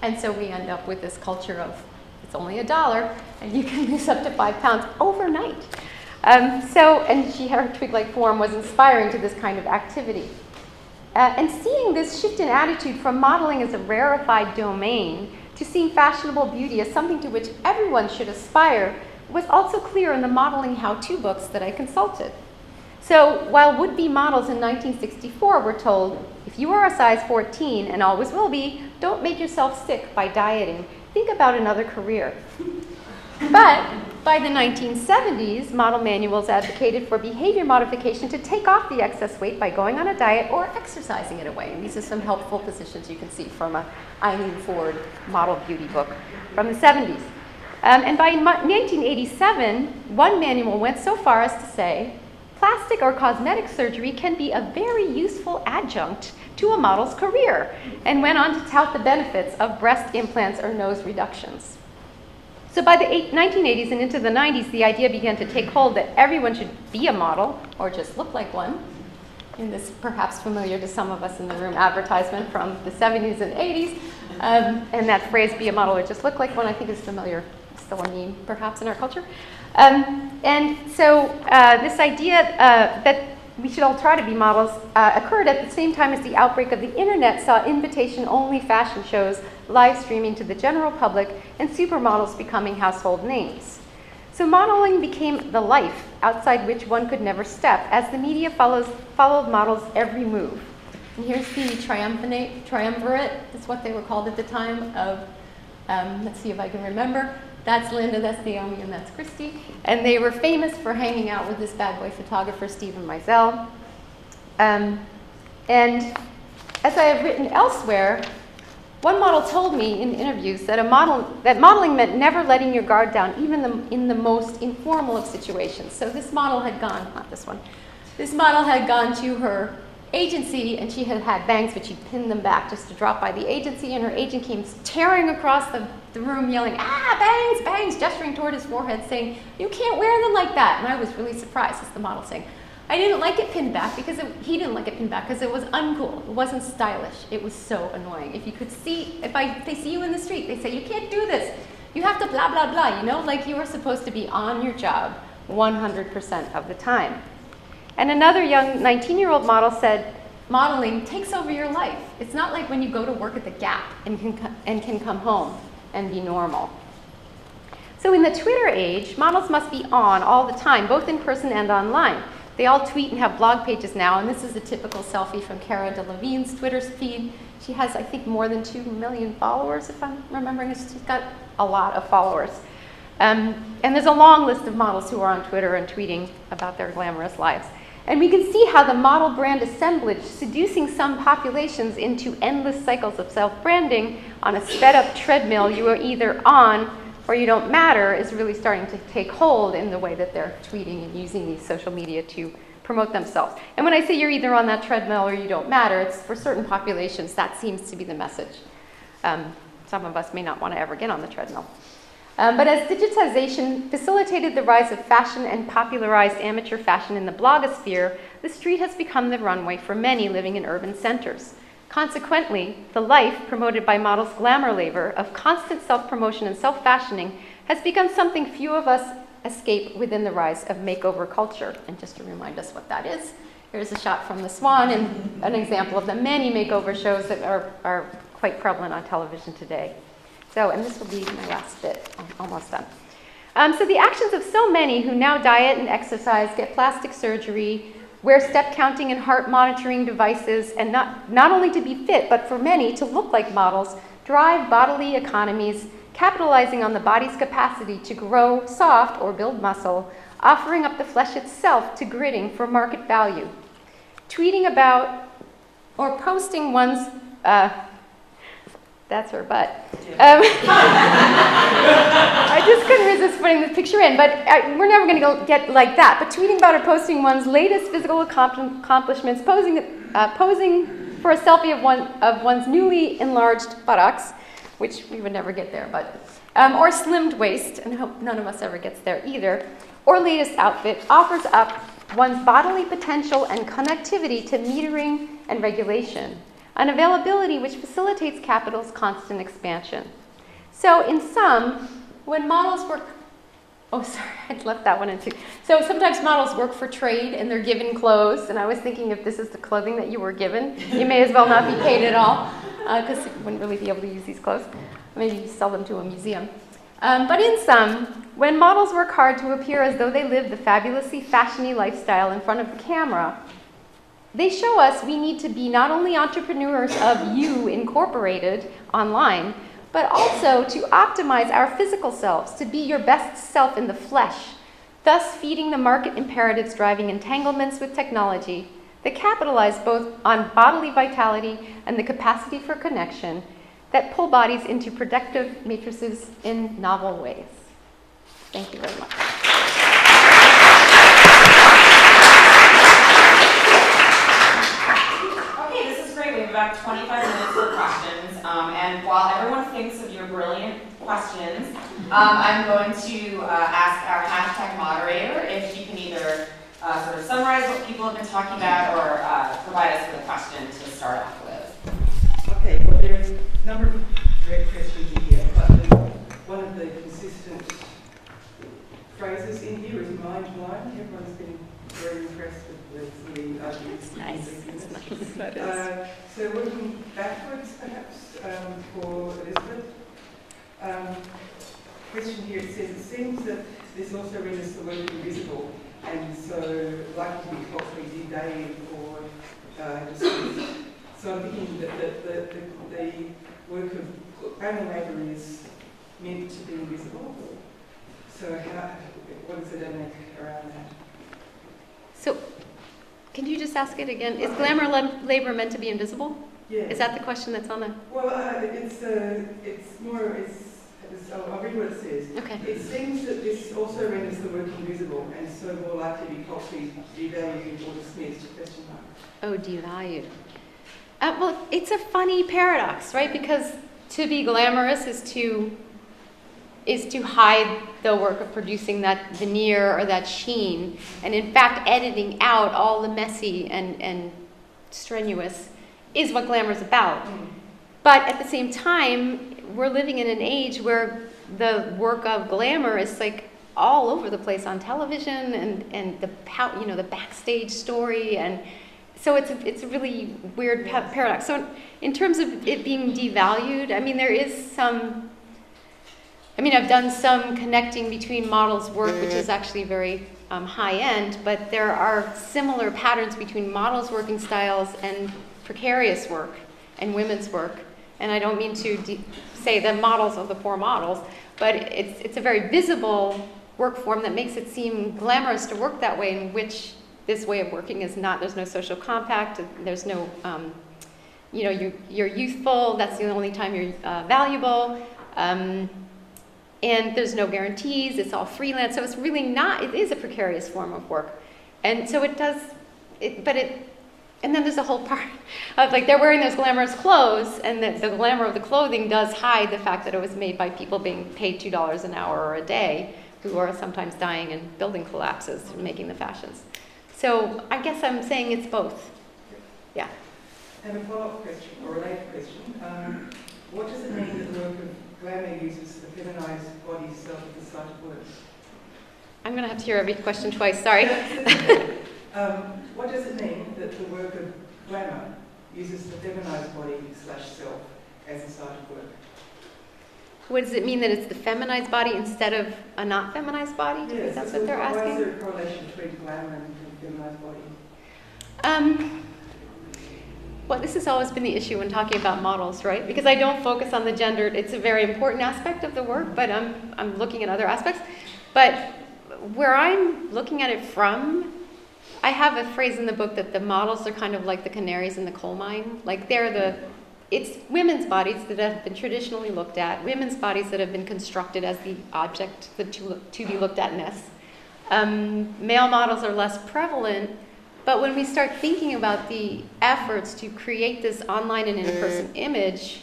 And so we end up with this culture of it's only $1 and you can lose up to 5 pounds overnight. And her twig-like form was inspiring to this kind of activity. And seeing this shift in attitude from modeling as a rarefied domain to seeing fashionable beauty as something to which everyone should aspire was also clear in the modeling how-to books that I consulted. So while would-be models in 1964 were told, if you are a size 14 and always will be, don't make yourself sick by dieting. Think about another career. But By the 1970s, model manuals advocated for behavior modification to take off the excess weight by going on a diet or exercising it away. And these are some helpful positions you can see from a Eileen Ford model beauty book from the 70s. And by 1987, one manual went so far as to say, plastic or cosmetic surgery can be a very useful adjunct to a model's career, and went on to tout the benefits of breast implants or nose reductions. So by the 1980s and into the 90s, the idea began to take hold that everyone should be a model or just look like one. In this perhaps familiar to some of us in the room advertisement from the 70s and 80s. And that phrase, be a model or just look like one, I think is familiar, still a meme perhaps in our culture. And so this idea that we should all try to be models occurred at the same time as the outbreak of the internet saw invitation-only fashion shows live streaming to the general public and supermodels becoming household names. So modeling became the life outside which one could never step, as the media followed models' every move. And here's the triumvirate, is what they were called at the time of, let's see if I can remember. That's Linda, that's Naomi, and that's Christy. And they were famous for hanging out with this bad boy photographer, Stephen Meisel. And as I have written elsewhere, one model told me in interviews that modeling meant never letting your guard down, even in the most informal of situations. So this model had gone, not this one, this model had gone to her agency, and she had had bangs, but she'd pinned them back just to drop by the agency, and her agent came tearing across the room yelling, ah, bangs, bangs, gesturing toward his forehead, saying, you can't wear them like that. And I was really surprised, as the model saying, I didn't like it pinned back because he didn't like it pinned back because it was uncool. It wasn't stylish. It was so annoying. If you could see, if they see you in the street, they say, you can't do this. You have to blah, blah, blah, you know, like you were supposed to be on your job 100% of the time. And another young 19-year-old model said, modeling takes over your life. It's not like when you go to work at the Gap and can come home and be normal. So in the Twitter age, models must be on all the time, both in person and online. They all tweet and have blog pages now, and this is a typical selfie from Cara Delevingne's Twitter feed. She has, I think, more than 2 million followers, if I'm remembering. She's got a lot of followers. And there's a long list of models who are on Twitter and tweeting about their glamorous lives. And we can see how the model brand assemblage, seducing some populations into endless cycles of self-branding on a sped-up treadmill you are either on or you don't matter, is really starting to take hold in the way that they're tweeting and using these social media to promote themselves. And when I say you're either on that treadmill or you don't matter, it's for certain populations, that seems to be the message. Some of us may not want to ever get on the treadmill. But as digitization facilitated the rise of fashion and popularized amateur fashion in the blogosphere, the street has become the runway for many living in urban centers. Consequently, the life promoted by models' glamour labor of constant self-promotion and self-fashioning has become something few of us escape within the rise of makeover culture. And just to remind us what that is, here's a shot from The Swan and an example of the many makeover shows that are quite prevalent on television today. So, and this will be my last bit, I'm almost done. So the actions of so many who now diet and exercise, get plastic surgery, wear step counting and heart monitoring devices, and not only to be fit, but for many to look like models, drive bodily economies, capitalizing on the body's capacity to grow soft or build muscle, offering up the flesh itself to gritting for market value. Tweeting about or posting one's, that's her butt. I just couldn't resist putting this picture in, but we're never going to get like that. But tweeting about or posting one's latest physical accomplishments, posing for a selfie of one's newly enlarged buttocks, which we would never get there, but or slimmed waist, and I hope none of us ever gets there either, or latest outfit, offers up one's bodily potential and connectivity to metering and regulation, an availability which facilitates capital's constant expansion. So in sum, when models work, oh sorry, I left that one in too. So sometimes models work for trade and they're given clothes, and I was thinking if this is the clothing that you were given, you may as well not be paid at all, because you wouldn't really be able to use these clothes. Maybe you sell them to a museum. But in sum, when models work hard to appear as though they live the fabulously fashiony lifestyle in front of the camera, they show us we need to be not only entrepreneurs of You Incorporated online, but also to optimize our physical selves, to be your best self in the flesh, thus feeding the market imperatives driving entanglements with technology that capitalize both on bodily vitality and the capacity for connection that pull bodies into productive matrices in novel ways. Thank you very much. Okay, this is great. We have about 25 minutes for questions. And while everyone thinks of your brilliant questions, I'm going to ask our hashtag moderator if she can either sort of summarize what people have been talking about or provide us with a question to start off with. Okay, well, there's a number of great questions in here, but one of the consistent phrases in here is mind blown. Everyone's been very impressed with the That's nice. That's nice. So working backwards, perhaps, for Elizabeth. Question here, it says, it seems that this also renders the work invisible and so likely to be culturally devalued or dismissed. So I'm thinking that the work of animal labour is meant to be invisible. So what is the dynamic around that? So, can you just ask it again? Is glamour labor meant to be invisible? Yeah. Is that the question that's on the... Well, it's more, I'll read what it says. Okay. It seems that this also renders the work invisible and so more likely to be culturally devalued or dismissed, question mark. Oh, devalued. Well, it's a funny paradox, right? Because to be glamorous is to hide the work of producing that veneer or that sheen, and in fact editing out all the messy and strenuous is what glamour is about. But at the same time, we're living in an age where the work of glamour is like all over the place on television and the backstage story, and so it's a really weird paradox. So in terms of it being devalued, I mean, there is some. I mean, I've done some connecting between models' work, which is actually very high-end, but there are similar patterns between models' working styles and precarious work and women's work. And I don't mean to say the models of the poor models, but it's a very visible work form that makes it seem glamorous to work that way, in which this way of working is not. There's no social compact, there's no, you're youthful, that's the only time you're valuable. And there's no guarantees, it's all freelance, so it's really not, it is a precarious form of work. And so it does, and then there's a whole part of like they're wearing those glamorous clothes, and the glamour of the clothing does hide the fact that it was made by people being paid $2 an hour or a day, who are sometimes dying in building collapses and making the fashions. So I guess I'm saying it's both. Yeah. And a follow-up question, or related question. What does it mean that the work of glamour uses the feminized body self at the site of work? I'm going to have to hear every question twice, sorry. What does it mean that the work of glamour uses the feminized body self as a site of work? What does it mean that it's the feminized body instead of a not feminized body? Yes, Is that what they're asking? Why is there a correlation between glamour and the feminized body? Well, this has always been the issue when talking about models, right? Because I don't focus on the gender. It's a very important aspect of the work, but I'm looking at other aspects. But where I'm looking at it from, I have a phrase in the book that the models are kind of like the canaries in the coal mine. Like it's women's bodies that have been traditionally looked at, women's bodies that have been constructed as the object to be looked at ness. Male models are less prevalent. But when we start thinking about the efforts to create this online and in-person image,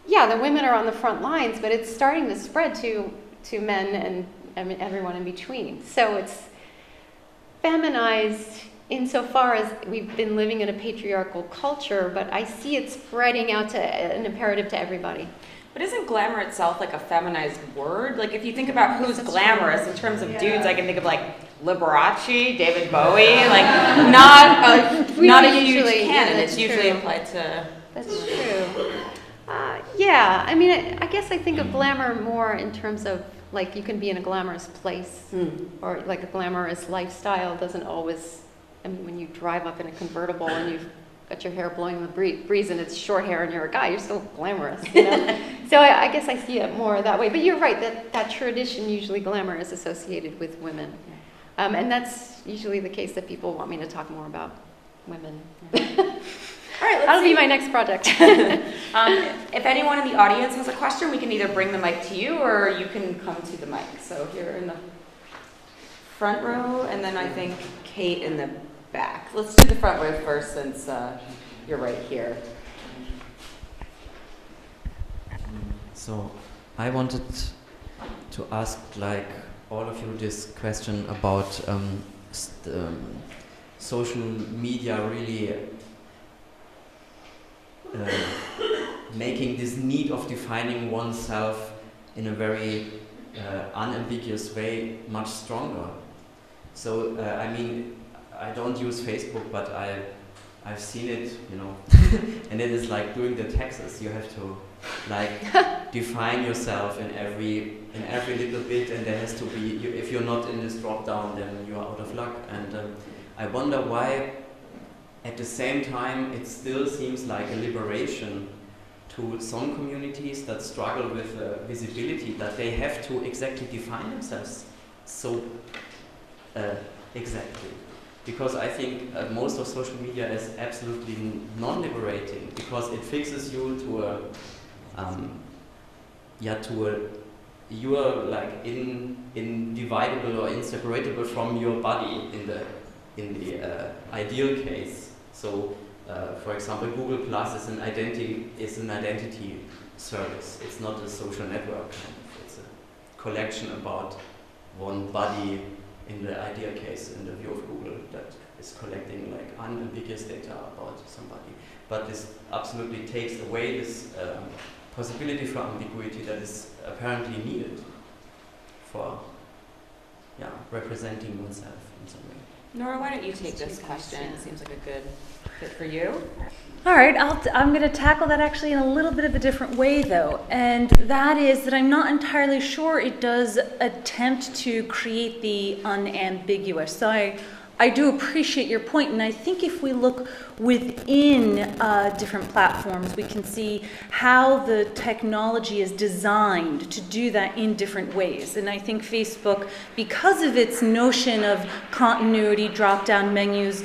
yeah, the women are on the front lines, but it's starting to spread to men and everyone in between. So it's feminized insofar as we've been living in a patriarchal culture, but I see it spreading out to an imperative to everybody. But isn't glamour itself like a feminized word? Like if you think about who's glamorous in terms of dudes, I can think of like Liberace, David Bowie, like not a huge canon. It's usually applied to. That's true. Yeah, I mean, I guess I think of glamour more in terms of like you can be in a glamorous place or like a glamorous lifestyle doesn't always. I mean, when you drive up in a convertible and you've got your hair blowing in the breeze and it's short hair and you're a guy, you're still glamorous, you know? So I guess I see it more that way. But you're right, that tradition, usually glamour is associated with women. And that's usually the case that people want me to talk more about women. All right, That'll be my next project. If anyone in the audience has a question, we can either bring the mic to you or you can come to the mic. So here in the front row, and then I think Kate in the back. Let's do the front row first since you're right here. So I wanted to ask, like, all of you this question about social media really making this need of defining oneself in a very unambiguous way much stronger. So I mean, I don't use Facebook, but I've seen it, you know, and it is like doing the taxes. You have to like define yourself in every little bit, and there has to be. If you're not in this drop down, then you're out of luck. And I wonder why, at the same time, it still seems like a liberation to some communities that struggle with visibility, that they have to exactly define themselves so exactly. Because I think most of social media is absolutely non-liberating, because it fixes you to a you are like indivisible or inseparable from your body in the ideal case. So, for example, Google Plus is an identity service. It's not a social network. It's a collection about one body in the ideal case, in the view of Google, that is collecting like unambiguous data about somebody. But this absolutely takes away this possibility for ambiguity that is apparently needed for representing oneself in some way. Nora, why don't you take this question? It seems like a good fit for you. All right, I'm going to tackle that actually in a little bit of a different way, though, and that is that I'm not entirely sure it does attempt to create the unambiguous. So I do appreciate your point, and I think if we look within different platforms, we can see how the technology is designed to do that in different ways. And I think Facebook, because of its notion of continuity, drop-down menus,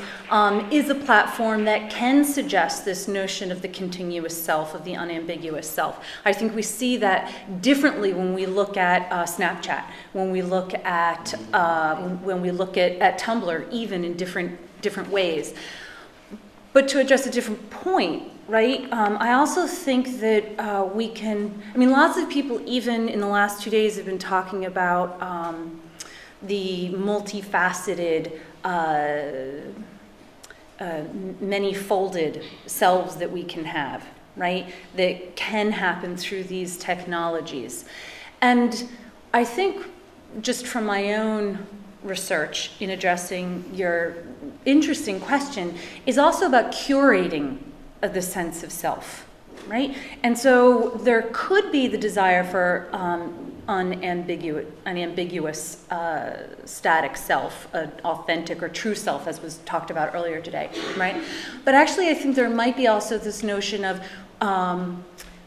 is a platform that can suggest this notion of the continuous self, of the unambiguous self. I think we see that differently when we look at Snapchat, when we look at Tumblr, even in different ways. But to address a different point, right? I also think that we can. I mean, lots of people, even in the last 2 days, have been talking about the multifaceted, many-folded selves that we can have, right? That can happen through these technologies. And I think, just from my own research in addressing your interesting question, is also about curating the sense of self, right? And so there could be the desire for unambiguous static self, authentic or true self, as was talked about earlier today, right? But actually I think there might be also this notion of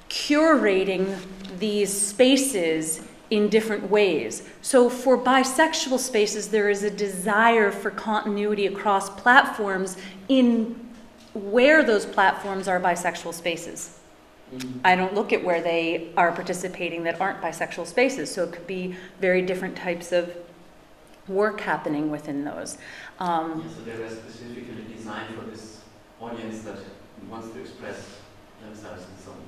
curating these spaces in different ways. So for bisexual spaces, there is a desire for continuity across platforms in where those platforms are bisexual spaces. I don't look at where they are participating that aren't bisexual spaces, so it could be very different types of work happening within those. So they were specifically designed for this audience that wants to express themselves in some way.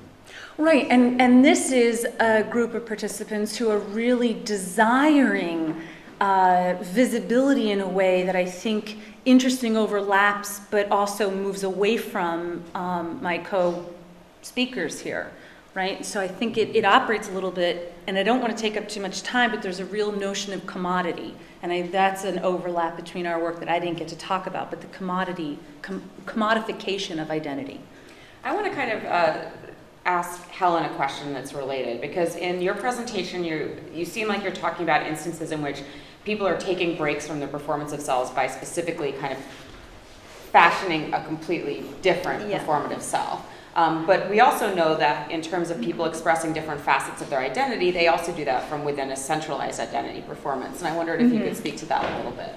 Right, and this is a group of participants who are really desiring visibility in a way that I think interesting overlaps, but also moves away from my co-speakers here, right? So I think it operates a little bit, and I don't want to take up too much time, but there's a real notion of commodity, and that's an overlap between our work that I didn't get to talk about, but the commodification of identity. I want to kind of ask Helen a question that's related, because in your presentation you seem like you're talking about instances in which people are taking breaks from the performance of selves by specifically kind of fashioning a completely different performative self. But we also know that in terms of people expressing different facets of their identity, they also do that from within a centralized identity performance. And I wondered if you could speak to that a little bit.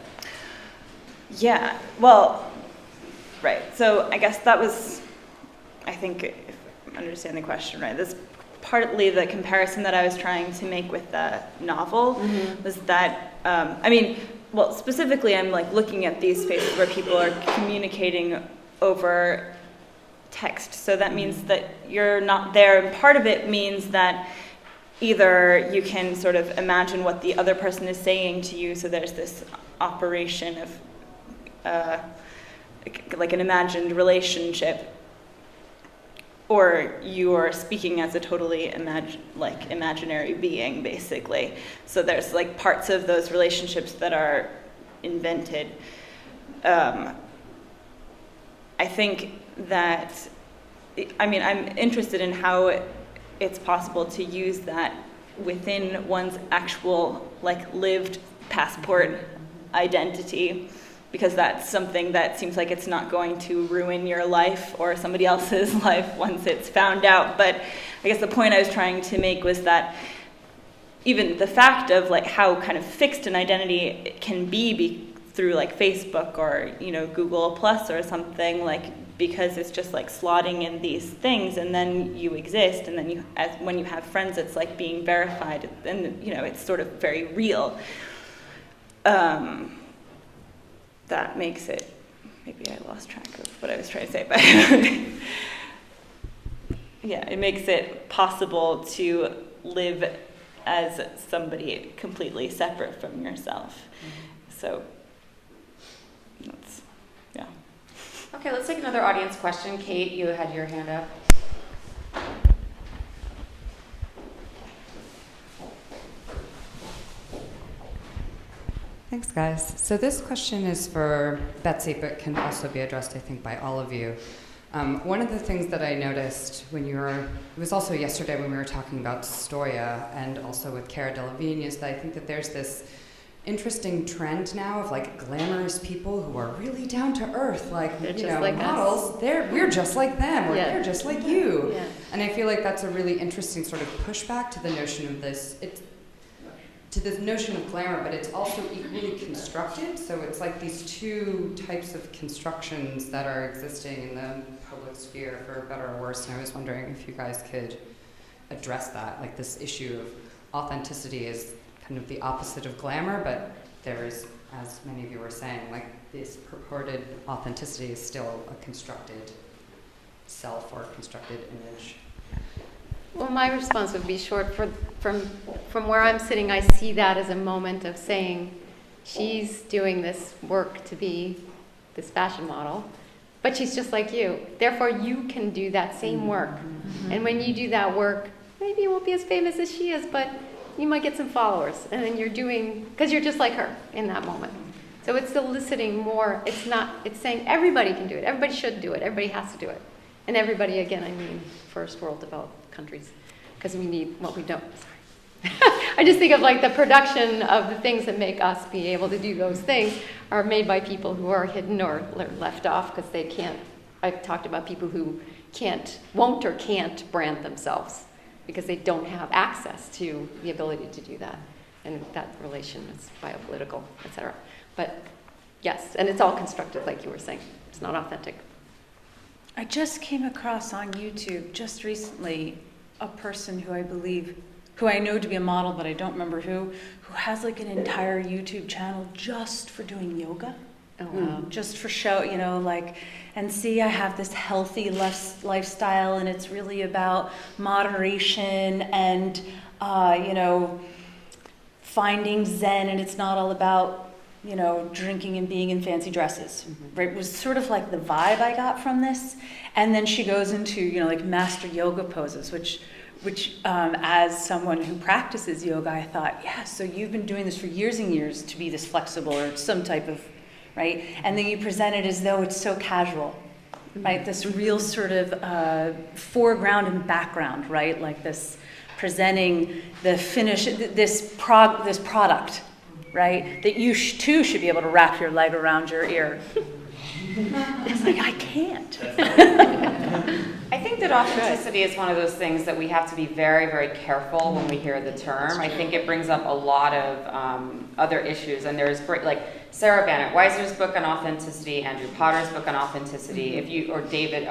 Yeah, well, right. So I guess that was, I think, if I understand the question right, this partly the comparison that I was trying to make with the novel was that, I mean, well, specifically I'm like looking at these spaces where people are communicating over text. So that means that you're not there. And part of it means that either you can sort of imagine what the other person is saying to you, so there's this operation of like an imagined relationship, or you are speaking as a totally imaginary being, basically. So there's like parts of those relationships that are invented. I think that, I mean, I'm interested in how it's possible to use that within one's actual, like, lived passport identity, because that's something that seems like it's not going to ruin your life or somebody else's life once it's found out. But I guess the point I was trying to make was that even the fact of like how kind of fixed an identity can be through like Facebook or, you know, Google Plus or something, like, because it's just like slotting in these things and then you exist, and then you, as when you have friends, it's like being verified, and you know, it's sort of very real. That makes it, maybe I lost track of what I was trying to say, but yeah, it makes it possible to live as somebody completely separate from yourself. So that's, yeah. Okay, let's take another audience question. Kate, you had your hand up. Thanks, guys. So this question is for Betsy, but can also be addressed, I think, by all of you. One of the things that I noticed when you were, it was also yesterday when we were talking about Storia and also with Cara Delevingne, is that I think that there's this interesting trend now of like glamorous people who are really down to earth, like, they're you just know, like models. We're just like them, or they're just like you. Yeah. And I feel like that's a really interesting sort of pushback to the notion of this. To this notion of glamour, but it's also equally constructed. So it's like these two types of constructions that are existing in the public sphere, for better or worse. And I was wondering if you guys could address that, like this issue of authenticity is kind of the opposite of glamour, but there is, as many of you were saying, like this purported authenticity is still a constructed self or constructed image. Well, my response would be short. From where I'm sitting, I see that as a moment of saying, she's doing this work to be this fashion model, but she's just like you. Therefore, you can do that same work. Mm-hmm. And when you do that work, maybe you won't be as famous as she is, but you might get some followers. And then you're doing, because you're just like her in that moment. So it's eliciting more. It's saying everybody can do it. Everybody should do it. Everybody has to do it. And everybody, again, I mean first world developed countries, because we need what we don't. Sorry. I just think of like the production of the things that make us be able to do those things are made by people who are hidden or left off because they can't. I've talked about people who won't or can't brand themselves because they don't have access to the ability to do that. And that relation is biopolitical, etc. But yes, and it's all constructed like you were saying. It's not authentic. I just came across on YouTube just recently a person who I know to be a model, but I don't remember who has like an entire YouTube channel just for doing yoga. Oh, wow. Just for show, you know, like, and see, I have this healthy lifestyle, and it's really about moderation and, you know, finding Zen, and it's not all about, you know, drinking and being in fancy dresses, right? It was sort of like the vibe I got from this. And then she goes into, you know, like master yoga poses, which as someone who practices yoga, I thought, yeah, so you've been doing this for years and years to be this flexible or some type of, right? And then you present it as though it's so casual, right? This real sort of foreground and background, right? Like this presenting the finish, this product, right? That you too should be able to wrap your leg around your ear. It's like, I can't. I think that authenticity is one of those things that we have to be very, very careful when we hear the term. I think it brings up a lot of other issues, and there's great, like Sarah Bennett Weiser's book on authenticity, Andrew Potter's book on authenticity, or David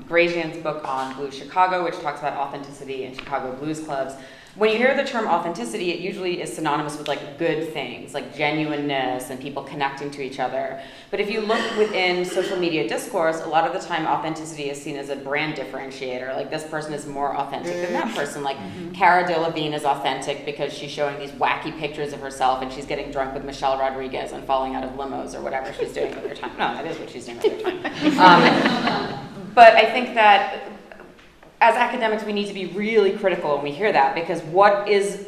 Grazian's book on Blue Chicago, which talks about authenticity in Chicago blues clubs. When you hear the term authenticity, it usually is synonymous with like good things, like genuineness and people connecting to each other. But if you look within social media discourse, a lot of the time authenticity is seen as a brand differentiator. Like this person is more authentic than that person. Like Cara Delevingne is authentic because she's showing these wacky pictures of herself and she's getting drunk with Michelle Rodriguez and falling out of limos or whatever she's doing with her time. No, that is what she's doing with her time. But I think that as academics, we need to be really critical when we hear that, because what is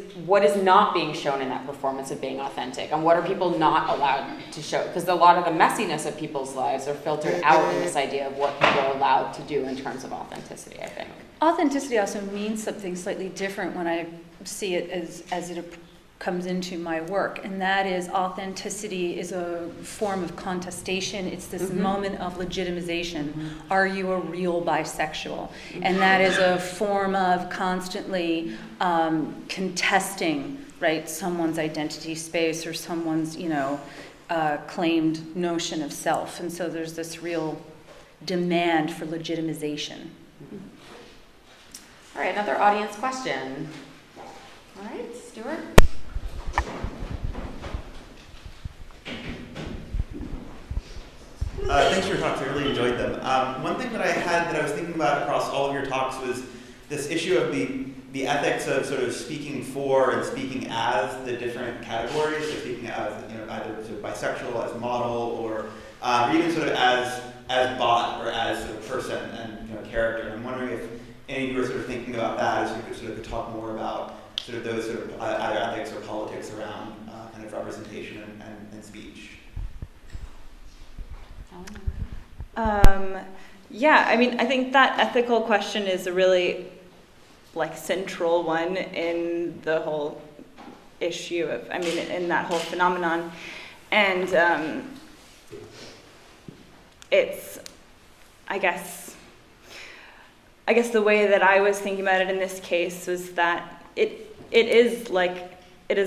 not being shown in that performance of being authentic, and what are people not allowed to show? Because a lot of the messiness of people's lives are filtered out in this idea of what people are allowed to do in terms of authenticity, I think. Authenticity also means something slightly different when I see it as it comes into my work, and that is authenticity is a form of contestation. It's this moment of legitimization. Are you a real bisexual? And that is a form of constantly contesting, right, someone's identity space or someone's, claimed notion of self. And so there's this real demand for legitimization. All right, another audience question. All right, Stuart? Thanks for your talks, I really enjoyed them. One thing that I had that I was thinking about across all of your talks was this issue of the ethics of sort of speaking for and speaking as the different categories, so speaking as either sort of bisexual, as model, or even sort of as bot or as sort of person and character. And I'm wondering if any of you are sort of thinking about that, as you could sort of talk more about sort of those sort of either ethics or politics around kind of representation and speech. Yeah, I mean, I think that ethical question is a really central one in the whole issue of, in that whole phenomenon. And it's, I guess the way that I was thinking about it in this case was that it is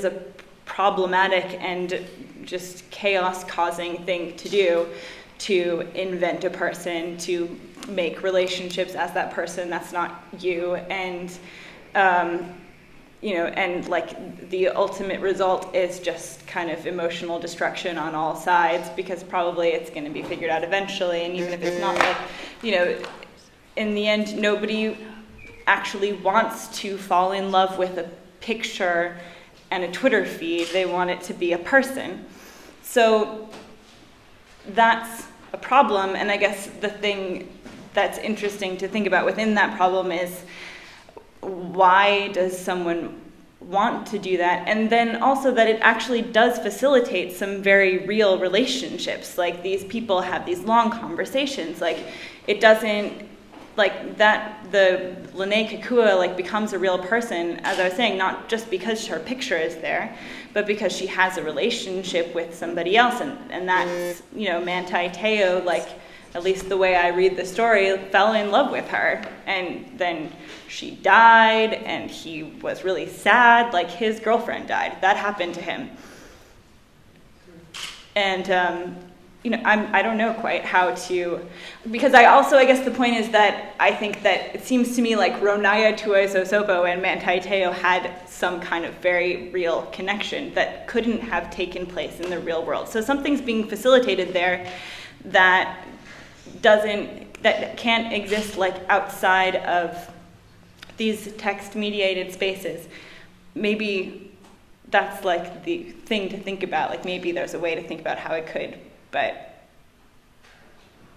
a problematic and just chaos-causing thing to do, to invent a person, to make relationships as that person that's not you, and the ultimate result is just kind of emotional destruction on all sides, because probably it's going to be figured out eventually, and even if it's not, in the end, nobody actually wants to fall in love with a picture and a Twitter feed. They want it to be a person. So that's a problem, and I guess the thing that's interesting to think about within that problem is, why does someone want to do that? And then also that it actually does facilitate some very real relationships. Like, these people have these long conversations. It doesn't, the Lennay Kekua becomes a real person, as I was saying, not just because her picture is there, but because she has a relationship with somebody else, and that's, Manti Te'o, at least the way I read the story, fell in love with her, and then she died, and he was really sad, his girlfriend died. That happened to him. And, I don't know quite how to, because I guess the point is that I think that it seems to me like Ronaya Tuososopo and Manti Te'o had some kind of very real connection that couldn't have taken place in the real world. So something's being facilitated there that can't exist outside of these text-mediated spaces. Maybe that's the thing to think about. Maybe there's a way to think about how it could. But,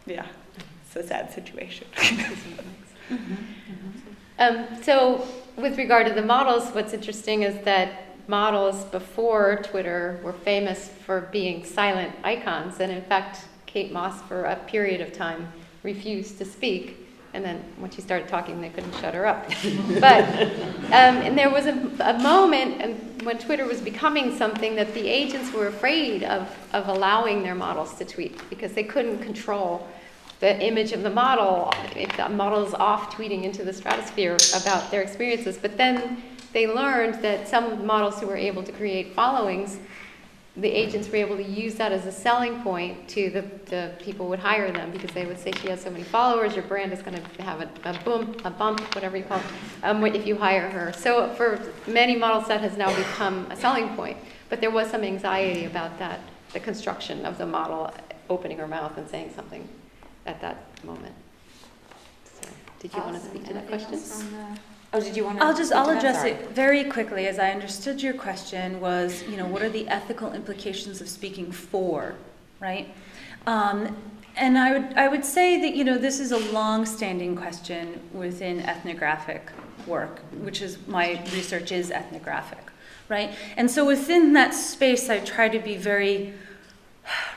yeah, it's a sad situation. So with regard to the models, what's interesting is that models before Twitter were famous for being silent icons. And in fact, Kate Moss, for a period of time, refused to speak And then when she started talking, they couldn't shut her up. But, and there was a moment when Twitter was becoming something that the agents were afraid of allowing their models to tweet because they couldn't control the image of the model if the model is off tweeting into the stratosphere about their experiences. But then they learned that some models who were able to create followings, the agents were able to use that as a selling point to the people would hire them because they would say she has so many followers, your brand is going to have a bump, whatever you call it, if you hire her. So for many models that has now become a selling point. But there was some anxiety about that, the construction of the model opening her mouth and saying something at that moment. So, did you want to speak to that question? Oh, did you want to? I'll address it very quickly. As I understood your question was, what are the ethical implications of speaking for, right? And I would say that this is a long-standing question within ethnographic work, which is my research is ethnographic, right? And so within that space, I try to be very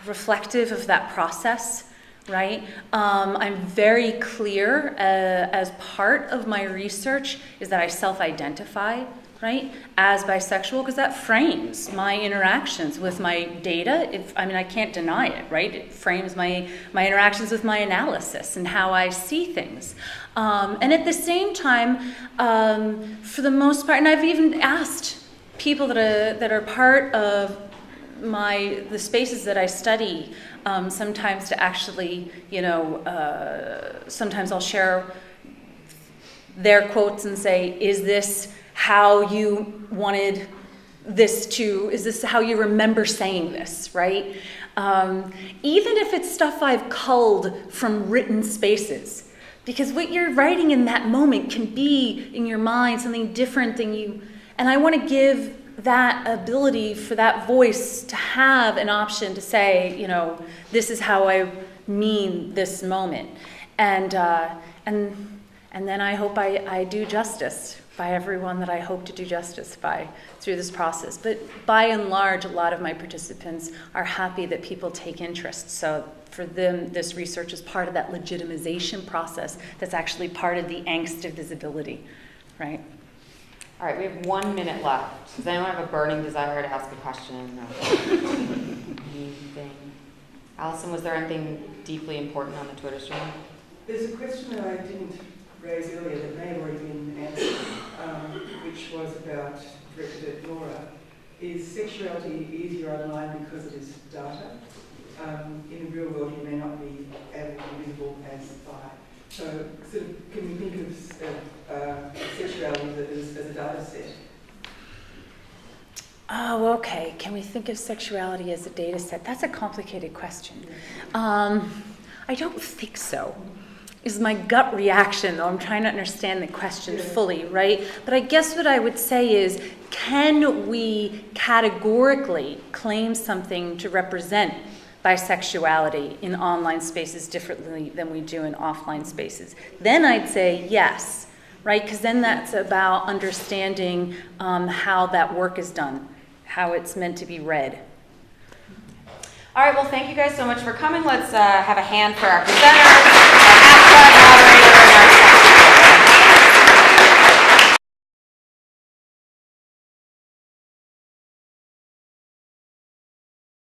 reflective of that process. Right? I'm very clear as part of my research is that I self-identify, right, as bisexual because that frames my interactions with my data. I can't deny it, right? It frames my interactions with my analysis and how I see things. And at the same time, for the most part, and I've even asked people that are part of the spaces that I study, sometimes to actually, sometimes I'll share their quotes and say, is this how you wanted this to, is this how you remember saying this, right? Even if it's stuff I've culled from written spaces, because what you're writing in that moment can be in your mind something different than you, and I want to give that ability for that voice to have an option to say, this is how I mean this moment. And then I hope I do justice by everyone that I hope to do justice by through this process. But by and large, a lot of my participants are happy that people take interest. So for them, this research is part of that legitimization process that's actually part of the angst of visibility, right? All right, we have 1 minute left. Does anyone have a burning desire to ask a question? Anything? Alison, was there anything deeply important on the Twitter stream? There's a question that I didn't raise earlier that may have already been answered, which was directed at Nora. Is sexuality easier online because it is data? In the real world, you may not be able to be visible as bi. So sort of, can we think of sexuality as a data set? Oh, okay. Can we think of sexuality as a data set? That's a complicated question. I don't think so, is my gut reaction, though I'm trying to understand the question fully, right? But I guess what I would say is, can we categorically claim something to represent bisexuality in online spaces differently than we do in offline spaces? Then I'd say yes, right? Because then that's about understanding how that work is done, how it's meant to be read. All right, well, thank you guys so much for coming. Let's have a hand for our presenters.